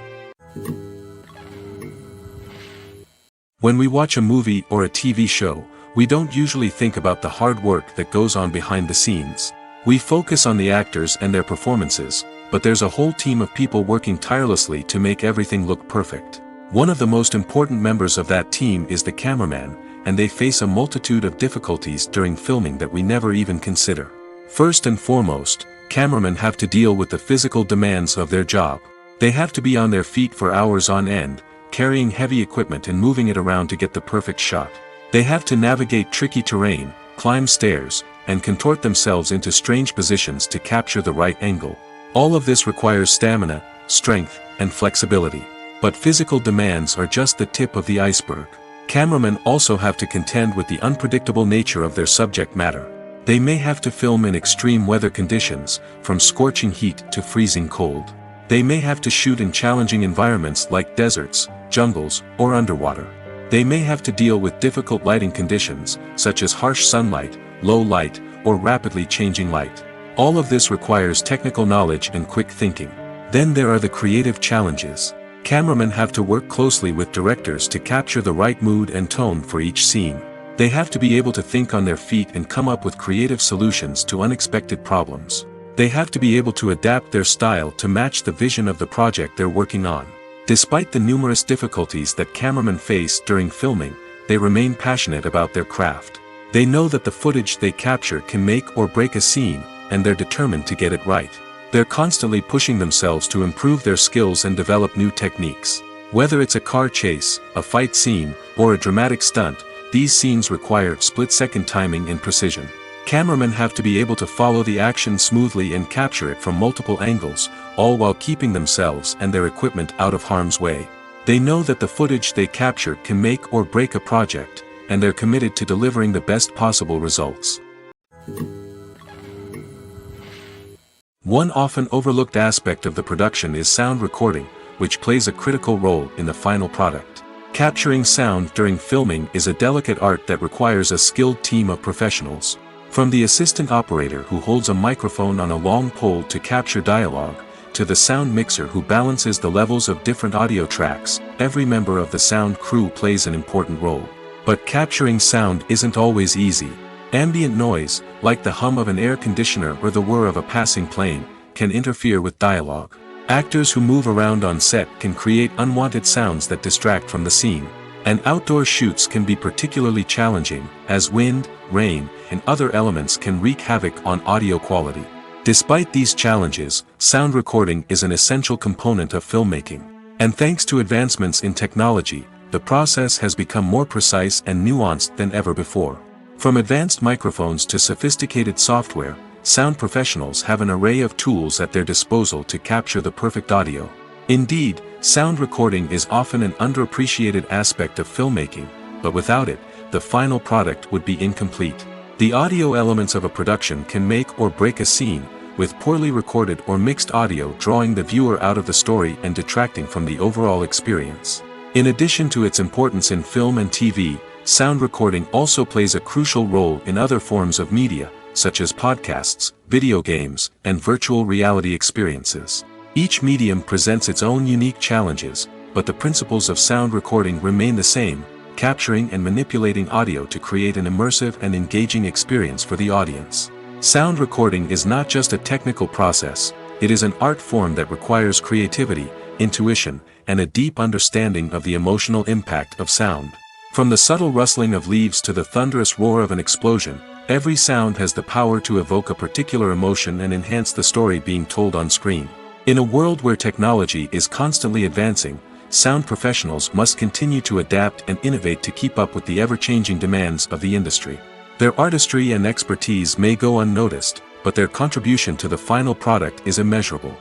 When we watch a movie or a TV show, we don't usually think about the hard work that goes on behind the scenes. We focus on the actors and their performances, but there's a whole team of people working tirelessly to make everything look perfect. One of the most important members of that team is the cameraman, and they face a multitude of difficulties during filming that we never even consider. First and foremost, cameramen have to deal with the physical demands of their job. They have to be on their feet for hours on end, carrying heavy equipment and moving it around to get the perfect shot. They have to navigate tricky terrain, climb stairs, and contort themselves into strange positions to capture the right angle. All of this requires stamina, strength, and flexibility. But physical demands are just the tip of the iceberg. Cameramen also have to contend with the unpredictable nature of their subject matter. They may have to film in extreme weather conditions, from scorching heat to freezing cold. They may have to shoot in challenging environments like deserts, jungles, or underwater. They may have to deal with difficult lighting conditions, such as harsh sunlight, low light, or rapidly changing light. All of this requires technical knowledge and quick thinking. Then there are the creative challenges. Cameramen have to work closely with directors to capture the right mood and tone for each scene. They have to be able to think on their feet and come up with creative solutions to unexpected problems. They have to be able to adapt their style to match the vision of the project they're working on. Despite the numerous difficulties that cameramen face during filming, they remain passionate about their craft. They know that the footage they capture can make or break a scene, and they're determined to get it right. They're constantly pushing themselves to improve their skills and develop new techniques. Whether it's a car chase, a fight scene, or a dramatic stunt, these scenes require split-second timing and precision. Cameramen have to be able to follow the action smoothly and capture it from multiple angles, all while keeping themselves and their equipment out of harm's way. They know that the footage they capture can make or break a project, and they're committed to delivering the best possible results. One often overlooked aspect of the production is sound recording, which plays a critical role in the final product. Capturing sound during filming is a delicate art that requires a skilled team of professionals. From the assistant operator who holds a microphone on a long pole to capture dialogue, to the sound mixer who balances the levels of different audio tracks, every member of the sound crew plays an important role. But capturing sound isn't always easy. Ambient noise, like the hum of an air conditioner or the whir of a passing plane, can interfere with dialogue. Actors who move around on set can create unwanted sounds that distract from the scene. And outdoor shoots can be particularly challenging, as wind, rain, and other elements can wreak havoc on audio quality. Despite these challenges, sound recording is an essential component of filmmaking. And thanks to advancements in technology, the process has become more precise and nuanced than ever before. From advanced microphones to sophisticated software, sound professionals have an array of tools at their disposal to capture the perfect audio. Indeed, sound recording is often an underappreciated aspect of filmmaking, but without it, the final product would be incomplete. The audio elements of a production can make or break a scene, with poorly recorded or mixed audio drawing the viewer out of the story and detracting from the overall experience. In addition to its importance in film and TV, sound recording also plays a crucial role in other forms of media, such as podcasts, video games, and virtual reality experiences. Each medium presents its own unique challenges, but the principles of sound recording remain the same, capturing and manipulating audio to create an immersive and engaging experience for the audience. Sound recording is not just a technical process, it is an art form that requires creativity, intuition, and a deep understanding of the emotional impact of sound. From the subtle rustling of leaves to the thunderous roar of an explosion, every sound has the power to evoke a particular emotion and enhance the story being told on screen. In a world where technology is constantly advancing, sound professionals must continue to adapt and innovate to keep up with the ever-changing demands of the industry. Their artistry and expertise may go unnoticed, but their contribution to the final product is immeasurable.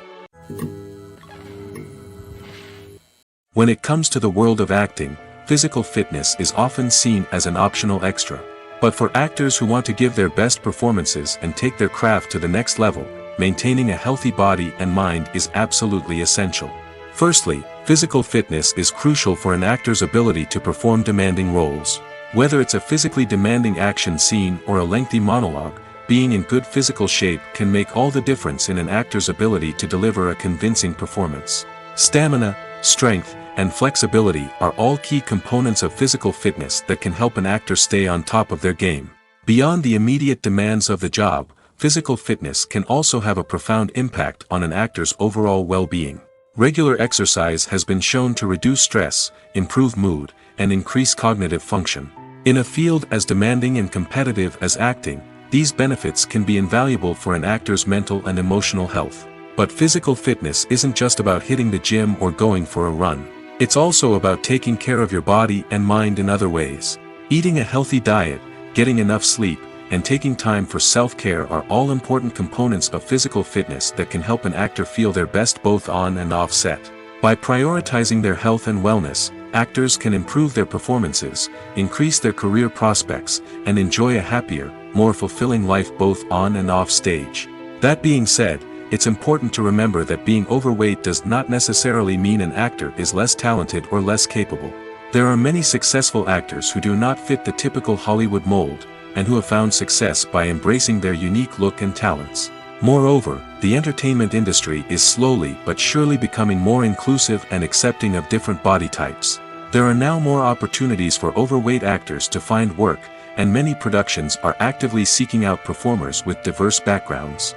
When it comes to the world of acting, physical fitness is often seen as an optional extra. But for actors who want to give their best performances and take their craft to the next level, maintaining a healthy body and mind is absolutely essential. Firstly, physical fitness is crucial for an actor's ability to perform demanding roles. Whether it's a physically demanding action scene or a lengthy monologue, being in good physical shape can make all the difference in an actor's ability to deliver a convincing performance. Stamina, strength, and flexibility are all key components of physical fitness that can help an actor stay on top of their game. Beyond the immediate demands of the job, physical fitness can also have a profound impact on an actor's overall well-being. Regular exercise has been shown to reduce stress, improve mood, and increase cognitive function. In a field as demanding and competitive as acting, These benefits can be invaluable for an actor's mental and emotional health. But physical fitness isn't just about hitting the gym or going for a run. It's also about taking care of your body and mind in other ways. Eating a healthy diet, getting enough sleep, and taking time for self-care are all important components of physical fitness that can help an actor feel their best both on and off set. By prioritizing their health and wellness, actors can improve their performances, increase their career prospects, and enjoy a happier, more fulfilling life both on and off stage. That being said, it's important to remember that being overweight does not necessarily mean an actor is less talented or less capable. There are many successful actors who do not fit the typical Hollywood mold, and who have found success by embracing their unique look and talents. Moreover, the entertainment industry is slowly but surely becoming more inclusive and accepting of different body types. There are now more opportunities for overweight actors to find work, and many productions are actively seeking out performers with diverse backgrounds.